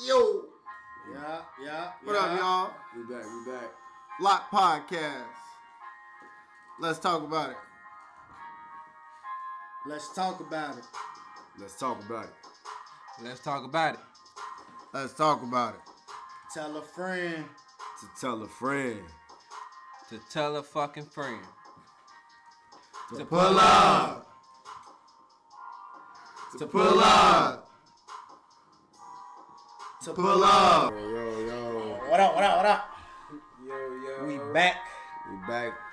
Yo. Yeah. What up, y'all? We back. Lock Podcast. Let's talk about it. Let's talk about it. Tell a friend. To tell a friend. To tell a fucking friend. To pull up. To pull up. To pull up. Yo. What up? Yo. We back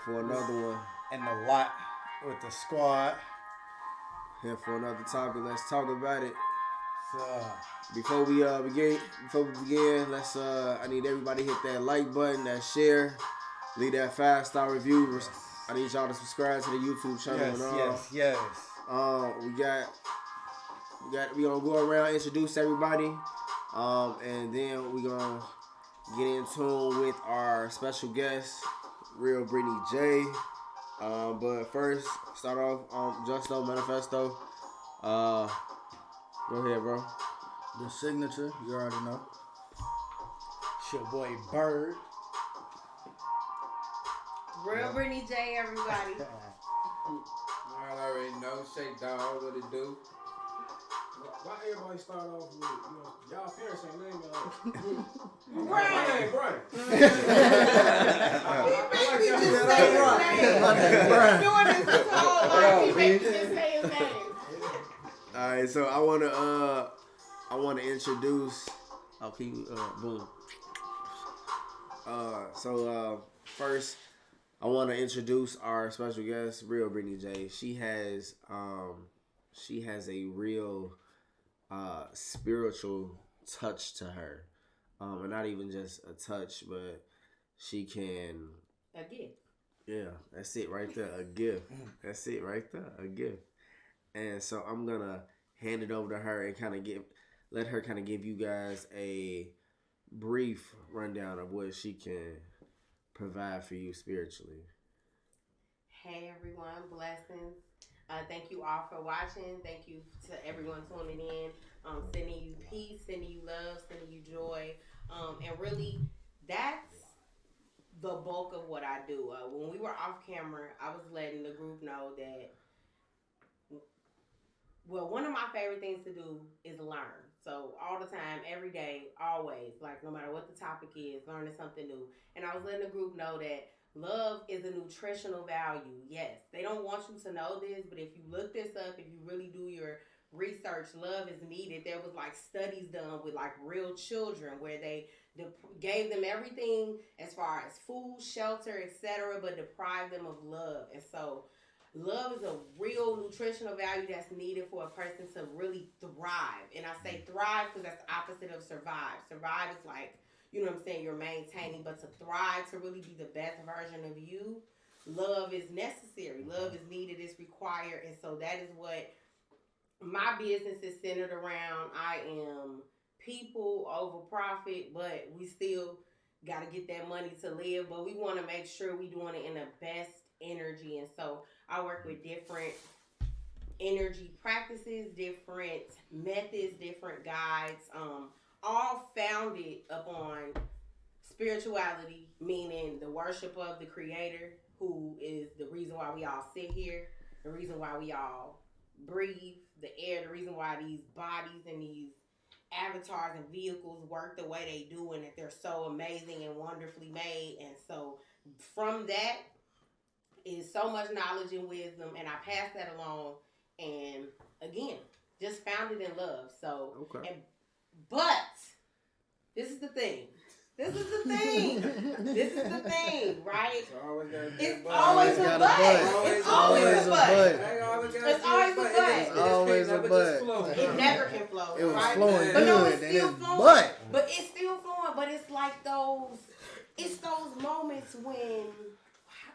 For another one. in the lot with the squad. Here for another topic. Let's talk about it. So, Before we begin, let's I need everybody to hit that like button, that share, leave that 5-star review. I need y'all to subscribe to the YouTube channel. yes. We gonna go around, introduce everybody, and then we gonna get in tune with our special guest, TheRealBrittanyJay. But first, start off Justo Manifesto. Go ahead, bro. The signature, you already know. It's your boy Bird. TheRealBrittanyJay, everybody. Y'all already know. Shake dog, what it do? Why everybody start off with, y'all parents ain't named y'all? Brian. My name Brian. He made me just say his name. Doing this his whole life, he made me just say his name. All right, so I wanna introduce. Okay, boom. First, I want to introduce our special guest, TheRealBrittanyJay. She has a real spiritual touch to her, and not even just a touch, but she can. A gift. Yeah, that's it right there. A gift. That's it right there. A gift. And so I'm gonna hand it over to her and let her give you guys a brief rundown of what she can provide for you spiritually. Hey everyone, blessings. Thank you all for watching. Thank you to everyone tuning in. Sending you peace, sending you love, sending you joy. And really, that's the bulk of what I do. When we were off camera, I was letting the group know that, well, one of my favorite things to do is learn. So all the time, every day, always, like no matter what the topic is, learning something new. And I was letting the group know that love is a nutritional value. Yes, they don't want you to know this, but if you look this up, if you really do your research, love is needed. There was like studies done with like real children where they gave them everything as far as food, shelter, etc., but deprived them of love. And so love is a real nutritional value that's needed for a person to really thrive. And I say thrive because that's the opposite of survive. Survive is like, you know what I'm saying, you're maintaining, but to thrive, to really be the best version of you, love is necessary. Love is needed, it's required. And so that is what my business is centered around. I am people over profit, but we still got to get that money to live. But we want to make sure we're doing it in the best energy. And so I work with different energy practices, different methods, different guides, all founded upon spirituality, meaning the worship of the Creator, who is the reason why we all sit here, the reason why we all breathe the air, the reason why these bodies and these avatars and vehicles work the way they do, and that they're so amazing and wonderfully made. And so from that is so much knowledge and wisdom, and I pass that along. And again, just founded in love. So, Okay. But this is the thing. This is the thing, right? It's always got It's always a but. It's always a but. It's always a but. It's always a but. It never can flow. It was right? flowing But no, good, it's and still it's flowing. but. But it's still flowing. But it's like those moments when,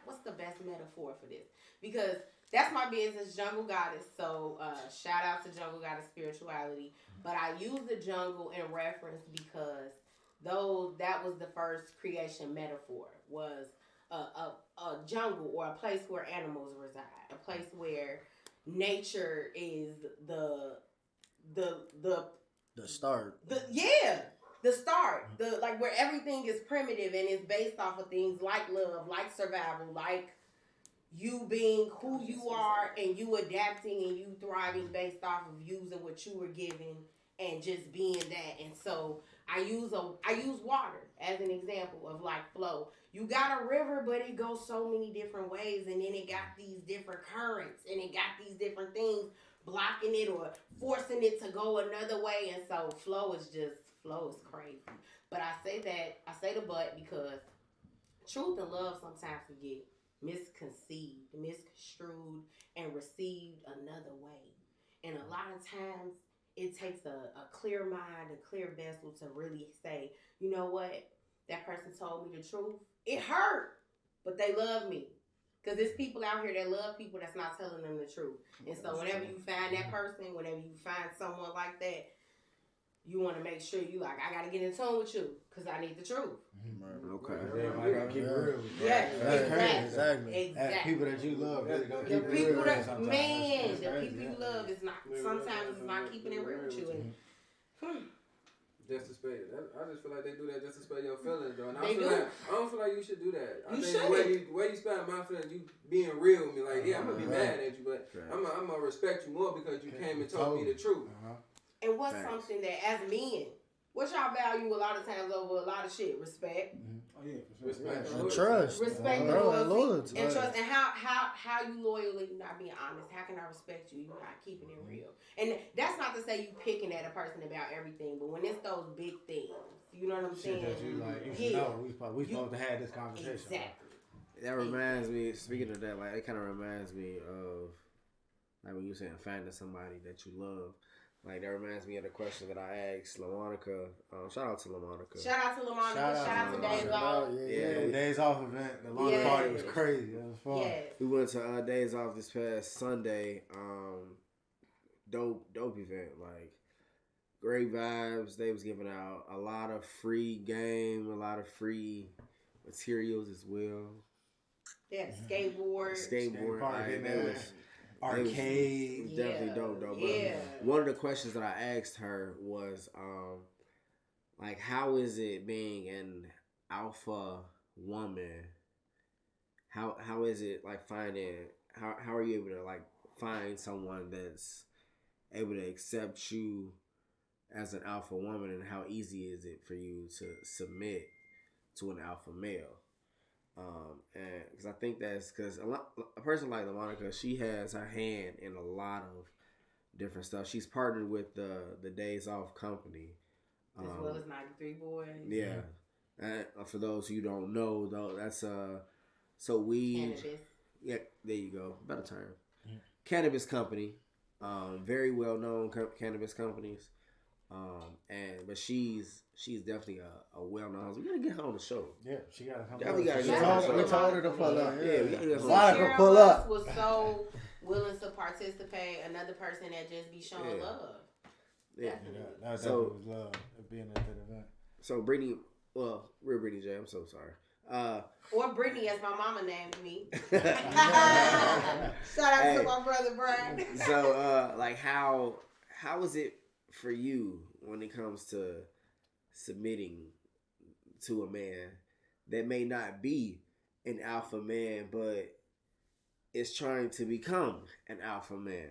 what's the best metaphor for this? Because that's my business, Jungle Goddess. So shout out to Jungle Goddess Spirituality. But I use the jungle in reference because that was the first creation metaphor, was a jungle or a place where animals reside, a place where nature is the The start. yeah. the start, like where everything is primitive and it's based off of things like love, like survival, like you being who you are and you adapting and you thriving based off of using what you were given and just being that. And so I use water as an example of like flow. You got a river, but it goes so many different ways, and then it got these different currents, and it got these different things blocking it or forcing it to go another way. And so flow is crazy. But I say the but because truth and love sometimes can get misconceived, misconstrued, and received another way. And a lot of times it takes a clear mind, a clear vessel to really say, you know what, that person told me the truth. It hurt, but they love me. Because there's people out here that love people that's not telling them the truth. And so whenever you find that person, whenever you find someone like that, you want to make sure you like, I got to get in tune with you because I need the truth. Okay. Everybody gotta keep it real. Yes, Exactly. People that you love, really don't keep it real. The people you love is not, sometimes it's not keeping it real with you. And, just to spare I just feel like they do that just to spare your feelings, though. And I don't feel like you should do that. I think the way you spare my feelings, you being real with me, like, yeah, I'm gonna be mad at you, but I'm gonna respect you more because you came and told me the truth. And what's something that as men, what y'all value a lot of times over a lot of shit? Respect. Oh yeah, for sure. Respect. And trust. Respect, loyalty. And trust. And how you loyally not being honest? How can I respect you? You're not keeping it real. And that's not to say you picking at a person about everything, but when it's those big things, you know what I'm saying? That you like, you should know. We supposed to have this conversation. Exactly. That reminds me. Speaking of that, like it kind of reminds me of like when you saying finding somebody that you love. Like, that reminds me of the question that I asked LaMonica. Shout out to LaMonica. Shout out to LaMonica. Shout out to Days Off. Yeah, Days Off event. The launch party was crazy. It was fun. Yes. We went to Days Off this past Sunday. Dope event. Like, great vibes. They was giving out a lot of free game, a lot of free materials as well. Yeah, skateboard. Park, arcade. Definitely dope. Yeah. But one of the questions that I asked her was, like, how is it being an alpha woman? How is it like finding? How are you able to like find someone that's able to accept you as an alpha woman, and how easy is it for you to submit to an alpha male? And because I think that's because a person like LaMonica, she has her hand in a lot of different stuff. She's partnered with the Days Off company, as well as 93 Boys. Yeah, and for those who don't know, though, that's so we Cannabis. Yeah, there you go, better term. Cannabis company, very well known cannabis companies. But she's definitely a well-known. We gotta get her on the show. Yeah, she gotta come. Definitely gotta get her on the show. We told her to pull up. Yeah, we gotta get her on Monica the show. pull up. Was so willing to participate. Another person that just be showing love. Yeah, that definitely was love being at that event. So Brittany, TheRealBrittanyJay. I'm so sorry. Or Brittany, as my mama named me. Shout out to my brother Brian. So, like, how is it for you when it comes to submitting to a man that may not be an alpha man, but is trying to become an alpha man?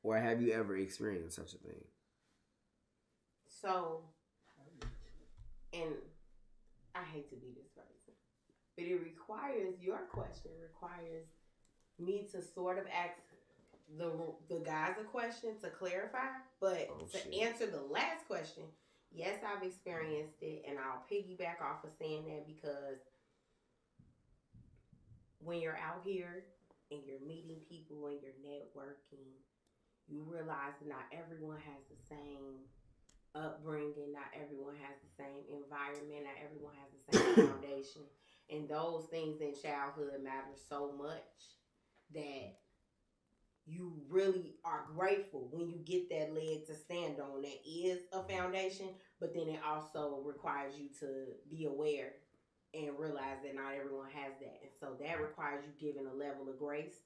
Or have you ever experienced such a thing? So, and I hate to be this person, but it requires, your question requires me to sort of ask the guys a question to clarify, but answer the last question, yes, I've experienced it, and I'll piggyback off of saying that because when you're out here and you're meeting people and you're networking, you realize that not everyone has the same upbringing, not everyone has the same environment, not everyone has the same foundation, and those things in childhood matter so much that you really are grateful when you get that leg to stand on that is a foundation, but then it also requires you to be aware and realize that not everyone has that. And so that requires you giving a level of grace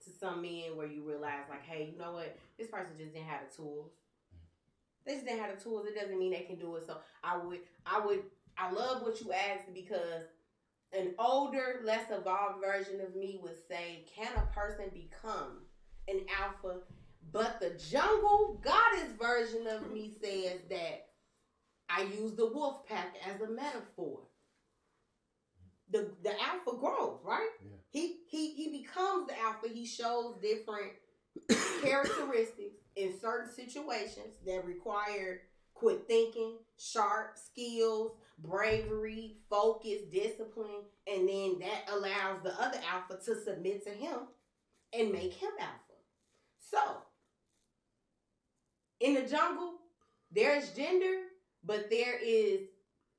to some men where you realize, like, hey, you know what? This person just didn't have the tools. They just didn't have the tools. It doesn't mean they can do it. So I love what you asked because an older, less evolved version of me would say, can a person become an alpha? But the jungle goddess version of me says that I use the wolf pack as a metaphor. The alpha grows, right? Yeah. He becomes the alpha. He shows different characteristics in certain situations that require quick thinking, sharp skills, bravery, focus, discipline, and then that allows the other alpha to submit to him and make him alpha. So, in the jungle, there's gender, but there is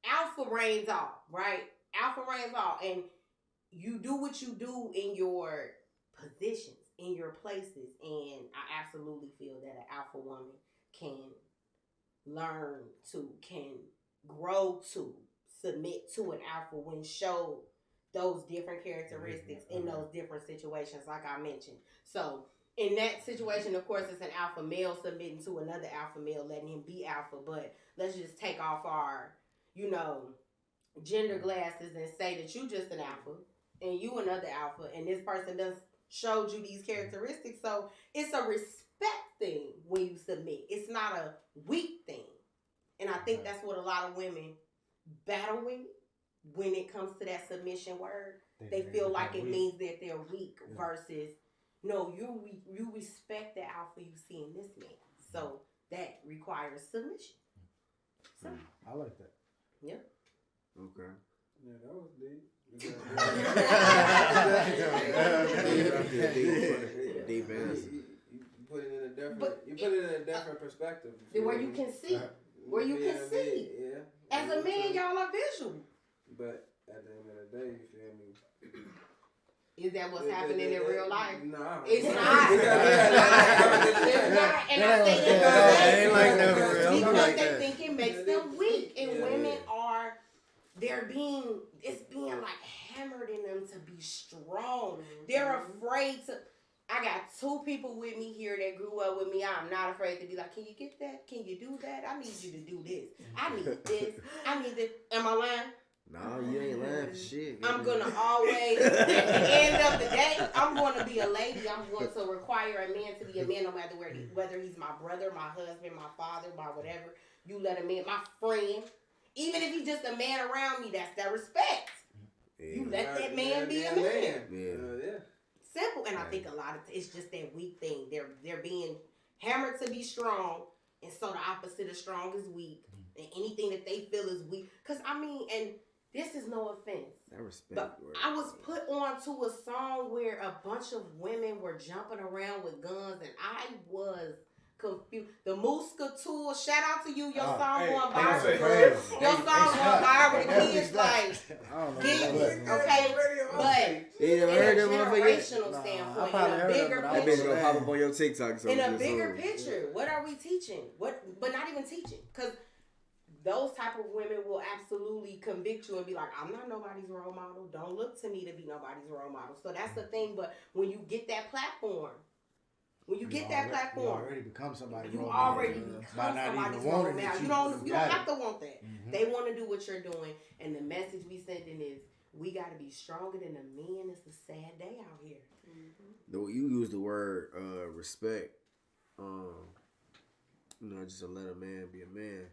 alpha reigns all, right? Alpha reigns all, and you do what you do in your positions, in your places, and I absolutely feel that an alpha woman can learn to, can grow to, submit to an alpha when show those different characteristics in those different situations, like I mentioned. So, in that situation, of course, it's an alpha male submitting to another alpha male, letting him be alpha, but let's just take off our, gender glasses and say that you just an alpha and you another alpha and this person does showed you these characteristics. So it's a respect thing when you submit. It's not a weak thing. And I think that's what a lot of women battle with when it comes to that submission word. They feel like it means that they're weak versus, no, you respect the alpha you see in this man. So that requires submission. So, I like that. Yeah. Okay. Yeah, that was deep. Deep answer. You put it in a different. You put it in a different perspective. Where you can see. Where you can see. Yeah. As a man, y'all are visual. But at the end of the day, you feel me? Is that what's happening in real life? No. It's not. It's not. And I say that because they think it makes them weak. And women are, it's being like hammered in them to be strong. They're afraid to. I got 2 people with me here that grew up with me. I'm not afraid to be like, can you get that? Can you do that? I need you to do this. I need this. I need this. Am I lying? No, you ain't lying for shit. I'm going to always, at the end of the day, I'm going to be a lady. I'm going to require a man to be a man no matter whether he's my brother, my husband, my father, my whatever. You let a man, my friend. Even if he's just a man around me, that's that respect. Yeah. You let that man be a man. Yeah. Simple. And I think a lot of it's just that weak thing. They're being hammered to be strong, and so the opposite of strong is weak. And anything that they feel is weak. Because, and this is no offense. That respect. But I was put on to a song where a bunch of women were jumping around with guns, and I was confused. The Muska Tool, shout out to you. Your song going viral. Your song going viral. The kids okay. But in a generational standpoint, in a bigger picture, bitch gonna pop up on your TikTok. In a bigger picture, what are we teaching? But not even teaching, because those type of women will absolutely convict you and be like, I'm not nobody's role model. Don't look to me to be nobody's role model. So that's the thing. But when you get that platform, you already become somebody's role model. You already become somebody's role model. You don't have to want that. Mm-hmm. They want to do what you're doing. And the message we sending is, we got to be stronger than the men. It's a sad day out here. Mm-hmm. You use the word respect. Just to let a man be a man.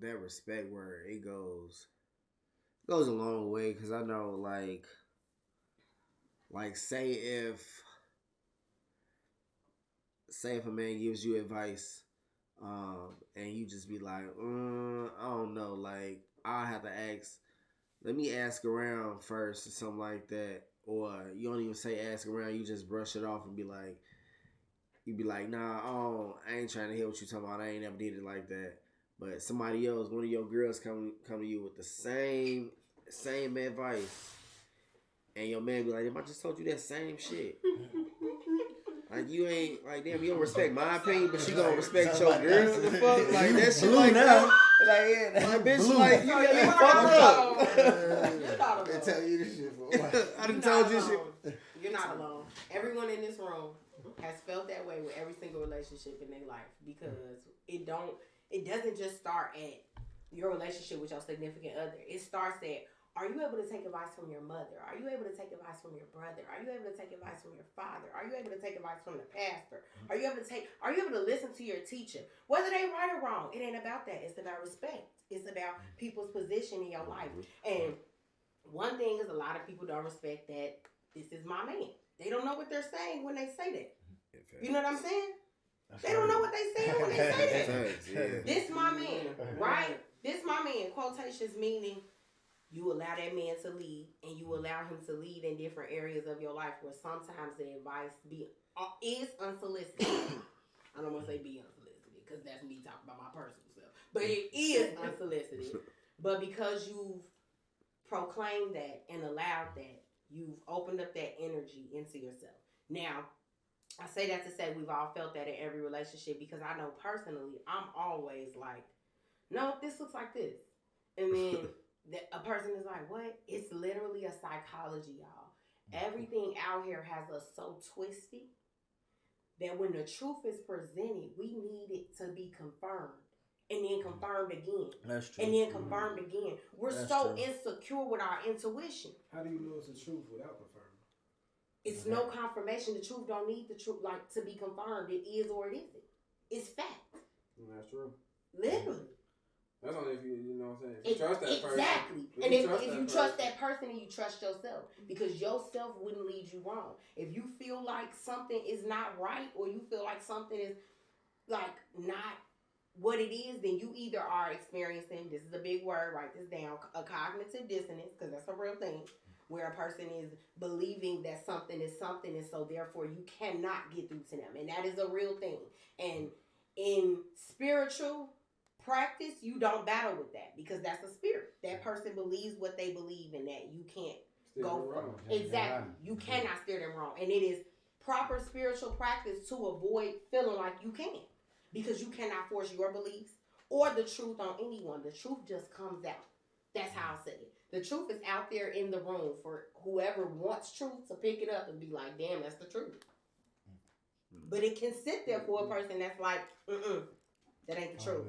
That respect word, it goes a long way, because I know like say if a man gives you advice and you just be like, I don't know, like I'll have to let me ask around first or something like that, or you don't even say ask around, you just brush it off and be like, you be like, nah, I ain't trying to hear what you talking about. I ain't never did it like that. But somebody else, one of your girls come to you with the same advice, and your man be like, "Damn, I just told you that same shit." Like you ain't like, damn, you don't respect my opinion, but you gonna respect your girl. What the fuck? Like that shit like that. Like bitch, like you got me fucked up. They tell you this shit for what? I done told you shit. You're not alone. Everyone in this room has felt that way with every single relationship in their life because it doesn't just start at your relationship with your significant other. It starts at, are you able to take advice from your mother? Are you able to take advice from your brother? Are you able to take advice from your father? Are you able to take advice from the pastor? Are you able to listen to your teacher? Whether they right or wrong, it ain't about that. It's about respect. It's about people's position in your life. And one thing is a lot of people don't respect that this is my man. They don't know what they're saying when they say that. You know what I'm saying? They don't know what they saying when they say that. This my man, right? This my man. Quotations meaning you allow that man to lead, and you allow him to lead in different areas of your life where sometimes the advice is unsolicited. I don't want to say be unsolicited because that's me talking about my personal self, but it is unsolicited. But because you've proclaimed that and allowed that, you've opened up that energy into yourself. Now, I say that to say we've all felt that in every relationship because I know personally, I'm always like, no, this looks like this. And then a person is like, what? It's literally a psychology, y'all. Everything out here has us so twisted that when the truth is presented, we need it to be confirmed. And then confirmed again. That's true. And then confirmed again. We're insecure with our intuition. How do you know it's the truth without confirming? It's no confirmation. The truth don't need the truth to be confirmed. It is or it isn't. It's fact. That's true. Literally. That's only if you know what I'm saying. If you trust that person. Exactly. And if you trust that person and you trust yourself, because yourself wouldn't lead you wrong. If you feel like something is not right or you feel like something is like not what it is, then you either are experiencing, this is a big word, write this down, a cognitive dissonance, because that's a real thing, where a person is believing that something is something, and so therefore you cannot get through to them. And that is a real thing. And in spiritual practice, you don't battle with that because that's a spirit. That person believes what they believe in, that you can't go wrong. Exactly. You cannot steer them wrong. And it is proper spiritual practice to avoid feeling like you can. Because you cannot force your beliefs or the truth on anyone. The truth just comes out. That's how I say it. The truth is out there in the room for whoever wants truth to pick it up and be like, damn, that's the truth. But it can sit there for a person that's like, that ain't the truth.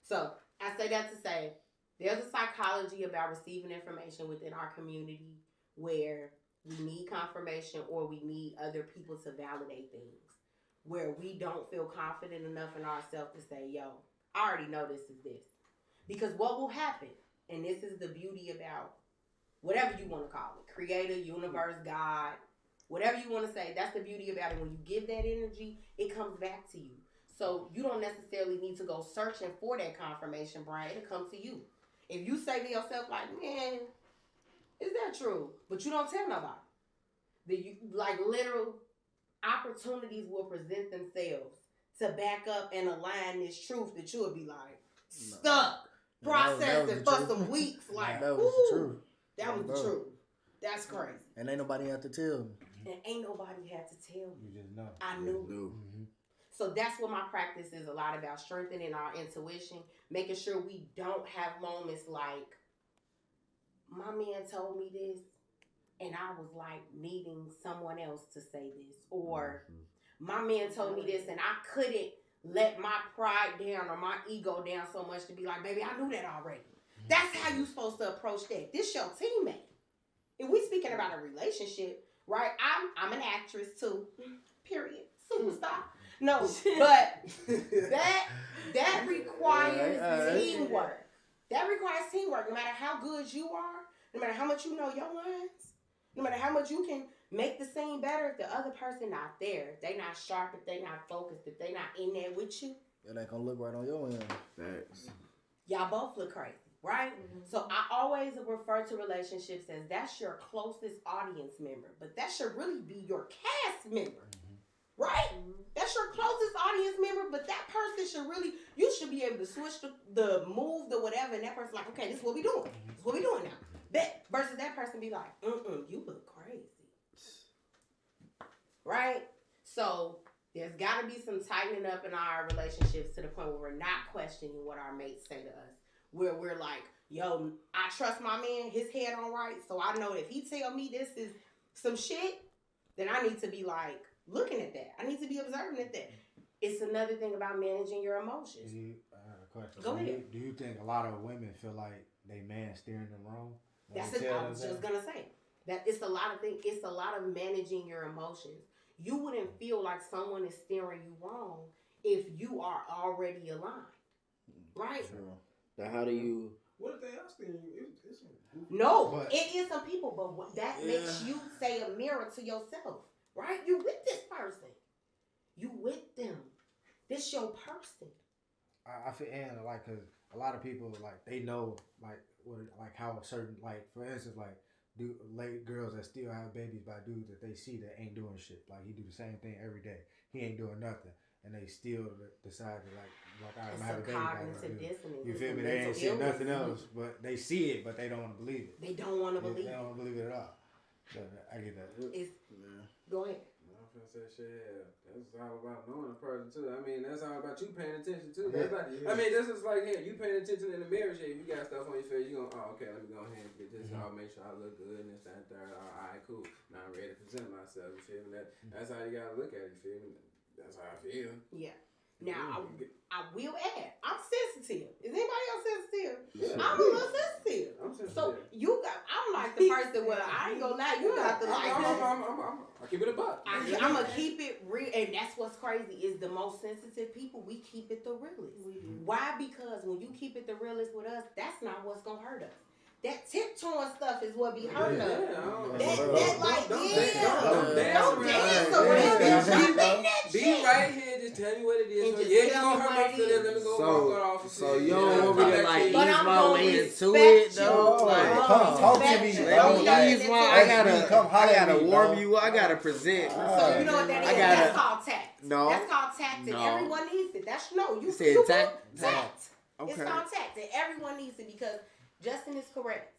So I say that to say, there's a psychology about receiving information within our community where we need confirmation or we need other people to validate things. Where we don't feel confident enough in ourselves to say, yo, I already know this is this. Because what will happen, and this is the beauty about whatever you want to call it, creator, universe, God, whatever you want to say, that's the beauty about it. When you give that energy, it comes back to you. So you don't necessarily need to go searching for that confirmation, Brian. It'll come to you. If you say to yourself, like, man, is that true? But you don't tell nobody. Literal opportunities will present themselves to back up and align this truth that you would be like stuck, processing for some weeks. Like, that was the truth. That was the truth. That's crazy. And ain't nobody had to tell me. And ain't nobody had to tell me. You just know. I knew. Mm-hmm. So that's what my practice is a lot about, strengthening our intuition, making sure we don't have moments like, my man told me this, and I was like needing someone else to say this. Or my man told me this and I couldn't let my pride down or my ego down so much to be like, baby, I knew that already. That's how you supposed to approach that. This your teammate. If we speaking about a relationship, right? I'm an actress too. Period. Superstar. No, but that requires teamwork. That requires teamwork. No matter how good you are, no matter how much you know your lines, no matter how much you can make the scene better, if the other person not there, if they not sharp, if they not focused, if they not in there with you, it ain't gonna look right on your end. Thanks. Y'all both look crazy, right? Mm-hmm. So I always refer to relationships as that's your closest audience member, but that should really be your cast member. Right? That's your closest audience member, but that person should really, you should be able to switch the move, the whatever, and that person like, okay, this is what we doing. This is what we doing now. That versus that person be like, you look crazy. Right? So there's got to be some tightening up in our relationships to the point where we're not questioning what our mates say to us. Where we're like, yo, I trust my man, his head on right, so I know if he tell me this is some shit, then I need to be like, looking at that. I need to be observing at that. It's another thing about managing your emotions. I have a question. Go ahead. Do you think a lot of women feel like they man steering them wrong? I was just gonna say that it's a lot of things. It's a lot of managing your emotions. You wouldn't feel like someone is steering you wrong if you are already aligned, right? Sure. Now, how do you? What if they are steering you? It's No, it is some people, but that makes you say a mirror to yourself, right? You with this person, you with them. This your person. I feel and like cause a lot of people like they know like what like how a certain like for instance like late girls that still have babies by dudes that they see that ain't doing shit, like he do the same thing every day, he ain't doing nothing, and they still decide to like I'm have a baby by this dude. You feel me? They ain't seen nothing else, but they see it, but they don't want to believe it. They don't want to believe it. They don't believe it at all. So I get that. Go ahead. I'm finna say shit. That's all about knowing a person too. I mean, that's all about you paying attention too. That's like, I mean, this is like here, you paying attention in the mirror. Shit, you got stuff on your face. You gonna, okay, let me go ahead and get this. I'll make sure I look good and this, that, and third. All right, cool. Now I'm ready to present myself. You feel me? That's how you gotta look at it. You feel me? That's how I feel. Yeah. Now, I will add, I'm sensitive. Is anybody else sensitive? Yeah. I'm a little sensitive. I'm sensitive. So I'm like the person where I ain't gonna lie, you got to like. I keep it a buck. I'm gonna keep it real, and that's what's crazy is the most sensitive people, we keep it the realest. Why? Because when you keep it the realest with us, that's not what's gonna hurt us. That tiptoeing stuff is what be hurting us. Don't dance around. Be right here, just tell me what it is. So, yeah, you gonna hurt my feelings. Let me go walk off. So you don't want me to like ease my way into it though? Like, talk to me. I gotta warm you up. I gotta present. So you know what that is? That's called tact. No. That's called tact, and everyone needs it. You said tact. Okay. It's called tact, and everyone needs it because Justin is correct.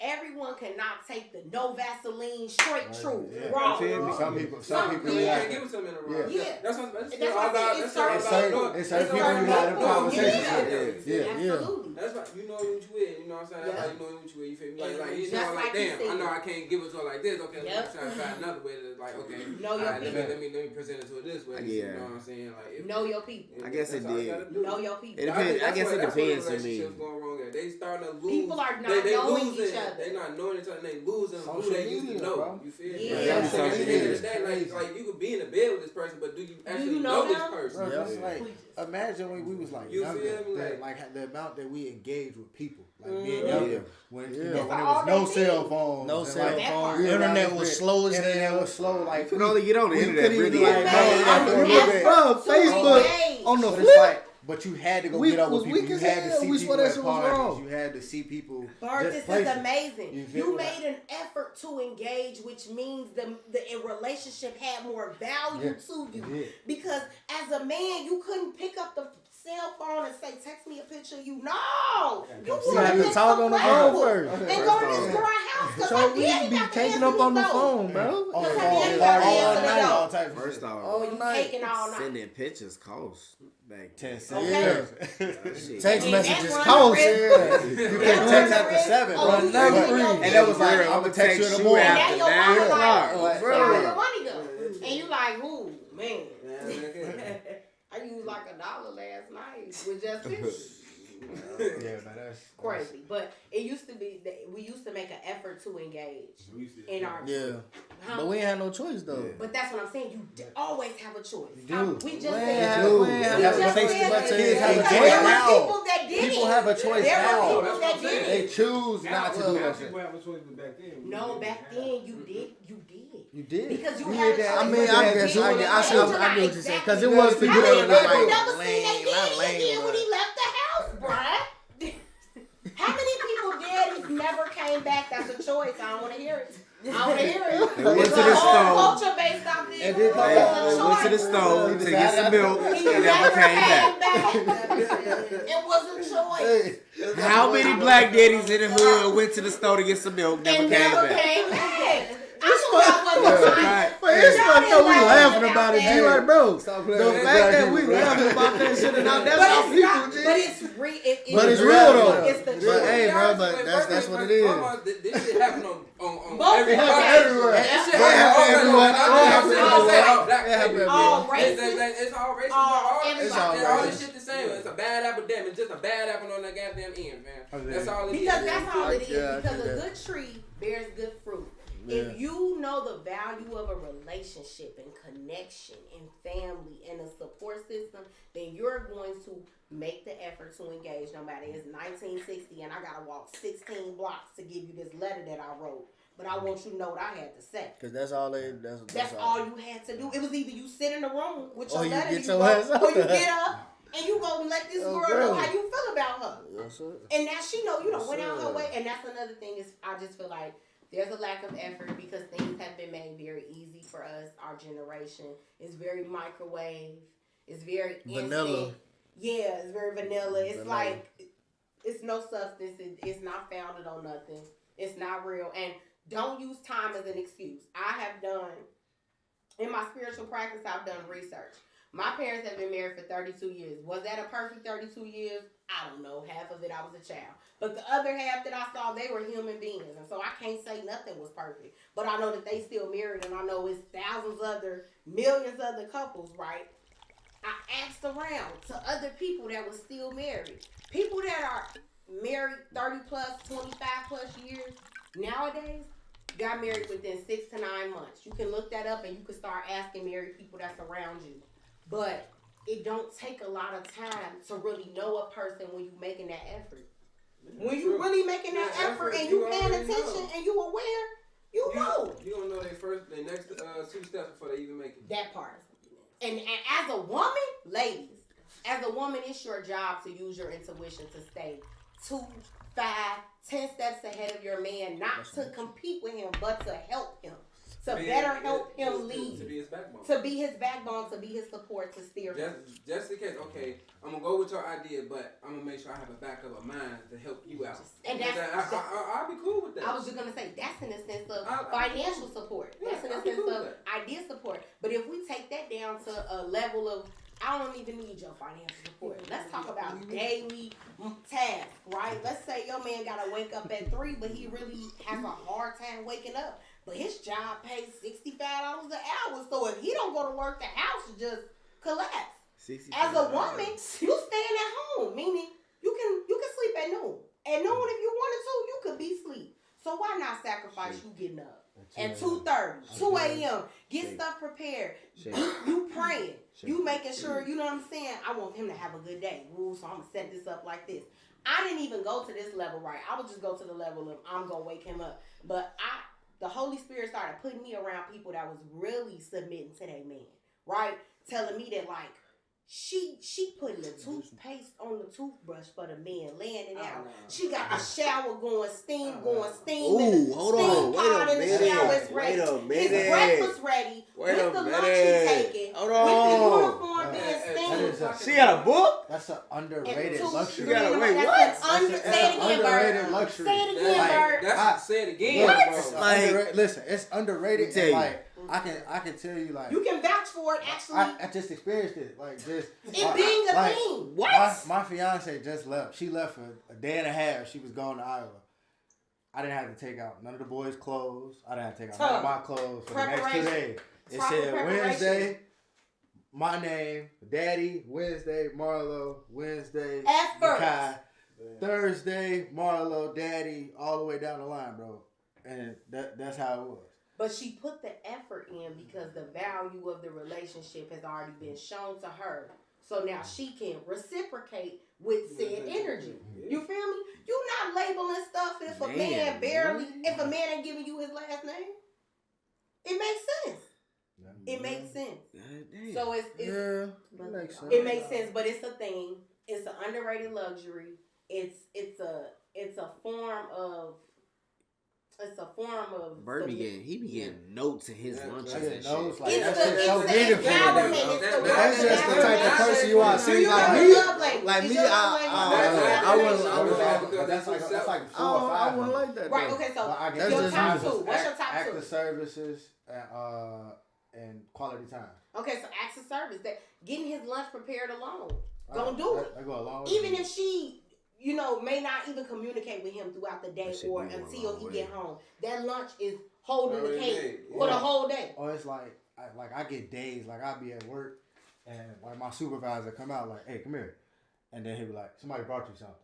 Everyone cannot take the no Vaseline straight truth raw. Some people can't give them something in the raw. Yeah. That's what it's about. It's certain people you have a conversation with. Absolutely. That's why you know what you with. You know what I'm saying? That's how you know what you with. You feel me? Like you know, like damn, I know I can't give it to her like this. Okay, let me try to find another way to like okay. Know your people. Let me present it to her this way. You know what I'm saying? Like know your people. I guess it did. Know your people. It depends. I guess it depends to me. Going wrong there. They starting to lose. People are not knowing each other. They not knowing each other. And they losing who they used to know. Bro. You feel me? Yeah. At the end of the day, like you could be in the bed with this person, but do you actually know this person? Bro, just like imagine when we was like you younger, feel me? like the amount that we engaged with people, like being younger, when you know, when there all was no cell phones, the internet was slow as hell. Like you can only get on the internet really. Facebook on the flip. But you had to go get up with people. You had to see people at parties. You had to see people. Bert, this is amazing. You made an effort to engage, which means the relationship had more value to you. Because as a man, you couldn't pick up the cell phone and say, text me a picture of you. No! You have to talk on the phone first. And go to this girl's house. So we used to be taking up on the phone, bro. On the phone all night. First off, all night. Sending pictures cost back 10 cents. Okay. Text messages cost. You can text after 7, bro. And that was like, I'm gonna text you in the morning. And now your mama like, bro. where the money go? And you like, ooh, man. I used like $1 last night with just this. Yeah, man, that's crazy. But it used to be that we used to make an effort to engage in our but we ain't had no choice though. But that's what I'm saying. You always have a choice. You do. We just said people have a choice now. They choose not to do that shit. People have a choice back then. No, back then you did. You did. Because you had a choice. I mean, I guess I get what you're saying. Because it was people that never was seen that daddy again when he left the house, bruh. How many people daddies never came back? That's a choice. I don't want to hear it. I want to hear it. They went to the stove. Culture based off this. They went to the stove to get some milk and never came back. It was a choice. How many black daddies in the hood went to the store to get some milk, never came back? It's funny though, we laughing about it. G, like, bro, the fact that we laughing about that shit and now that's how people, G. But it's real. But it's real though. It's the But truth. hey, bro, but that's what it is. This shit happen on Everywhere. This shit happen everywhere. All races. It's all races. All this shit the same. It's a bad epidemic. It's just a bad apple on the goddamn end, man. That's all it is. Because that's all it is. Because a good tree bears good fruit. Yeah. If you know the value of a relationship and connection and family and a support system, then you're going to make the effort to engage. No matter it's 1960 and I gotta walk 16 blocks to give you this letter that I wrote, but I want you to know what I had to say. Because that's all they. That's all you had to do. It was either you sit in the room with your or letter, or you get up and you go let this girl know how you feel about her. Yes, sir. And now she know you don't went out her way. And that's another thing is I just feel like there's a lack of effort because things have been made very easy for us. Our generation is very microwave. It's very vanilla. Instant. Yeah, it's very vanilla. It's like it's no substance. It's not founded on nothing. It's not real. And don't use time as an excuse. I have done in my spiritual practice. I've done research. My parents have been married for 32 years. Was that a perfect 32 years? I don't know. Half of it I was a child. But the other half that I saw, they were human beings. And so I can't say nothing was perfect. But I know that they still married. And I know it's millions other couples, right? I asked around to other people that were still married. People that are married 30 plus, 25 plus years nowadays got married within 6 to 9 months. You can look that up and you can start asking married people that's around you. But it don't take a lot of time to really know a person when you making that effort. When you really making that effort and you paying attention and you aware, you know. You don't know their next 2 steps before they even make it. That part. And as a woman, ladies, as a woman, it's your job to use your intuition to stay 2, 5, 10 steps ahead of your man, not to compete with him, but to help him. To better help him lead. To be his backbone. To be his backbone, to be his support, to steer him. Just in case, okay, I'm going to go with your idea, but I'm going to make sure I have a backup of mine to help you out. And I'll be cool with that. I was just going to say, that's in the sense of financial support. That's in the sense of idea support. But if we take that down to a level of, I don't even need your financial support. Let's talk about daily tasks, right? Let's say your man got to wake up at 3, but he really has a hard time waking up. But his job pays $65 an hour. So if he don't go to work, the house will just collapse. As a woman, you staying at home, meaning you can sleep at noon. At noon, if you wanted to, you could be asleep. So why not sacrifice you getting up? At 2:30, 2 a.m., get stuff prepared. You praying. You making sure, you know what I'm saying? I want him to have a good day. Ooh, so I'm going to set this up like this. I didn't even go to this level, right? I would just go to the level of I'm going to wake him up. But the Holy Spirit started putting me around people that was really submitting to their man, right? Telling me that, like, she putting the toothpaste on the toothbrush for the man, laying it out. She got the shower going, steam steaming. Ooh, hold on. Wait a minute. Wait a minute. His breakfast ready. Wait with a the minute. lunch he taking. Hold with on. the uniform being steamed. She got a book? That's an underrated And luxury. You gotta wait, That's what? an say it again, underrated Bird. luxury. Say it again, Bird. Say it again, What? bro. Like, listen, it's underrated. Tell you. Like, I can tell you, like, You can vouch for it, actually. I just experienced it. Like, just It being a like, thing. What? My fiance just left. She left for a day and a half. She was going to Iowa. I didn't have to take out none of the boys' clothes. I didn't have to take out none of my clothes for the next 2 days. It Proper said preparation. Wednesday, my name, Daddy, Wednesday, Marlo, Wednesday, Effort. Makai, Thursday, Marlo, Daddy, all the way down the line, bro. And that's how it was. But she put the effort in because the value of the relationship has already been shown to her. So now she can reciprocate with said energy. You feel me? You not labeling stuff if a man ain't giving you his last name. It makes sense. It makes sense. So it makes sense, but it's a thing. It's an underrated luxury. It's a form of. It's a form of. Bird be getting notes in his lunches and shit. Notes, like, It's that's so meaningful. That's just the type of person you are. See, like me, I wouldn't. That's like 4 or 5. I wouldn't like that. Right. Okay. So your top 2. What's your top 2? Acts of services and quality time. Okay. So acts of service. That getting his lunch prepared alone. Don't do it. That go along with Even if she, may not even communicate with him throughout the day or until he get home, that lunch is holding the cake for the whole day. Or it's like I get days, like I'll be at work and like my supervisor come out like, hey, come here. And then he'll be like, somebody brought you something.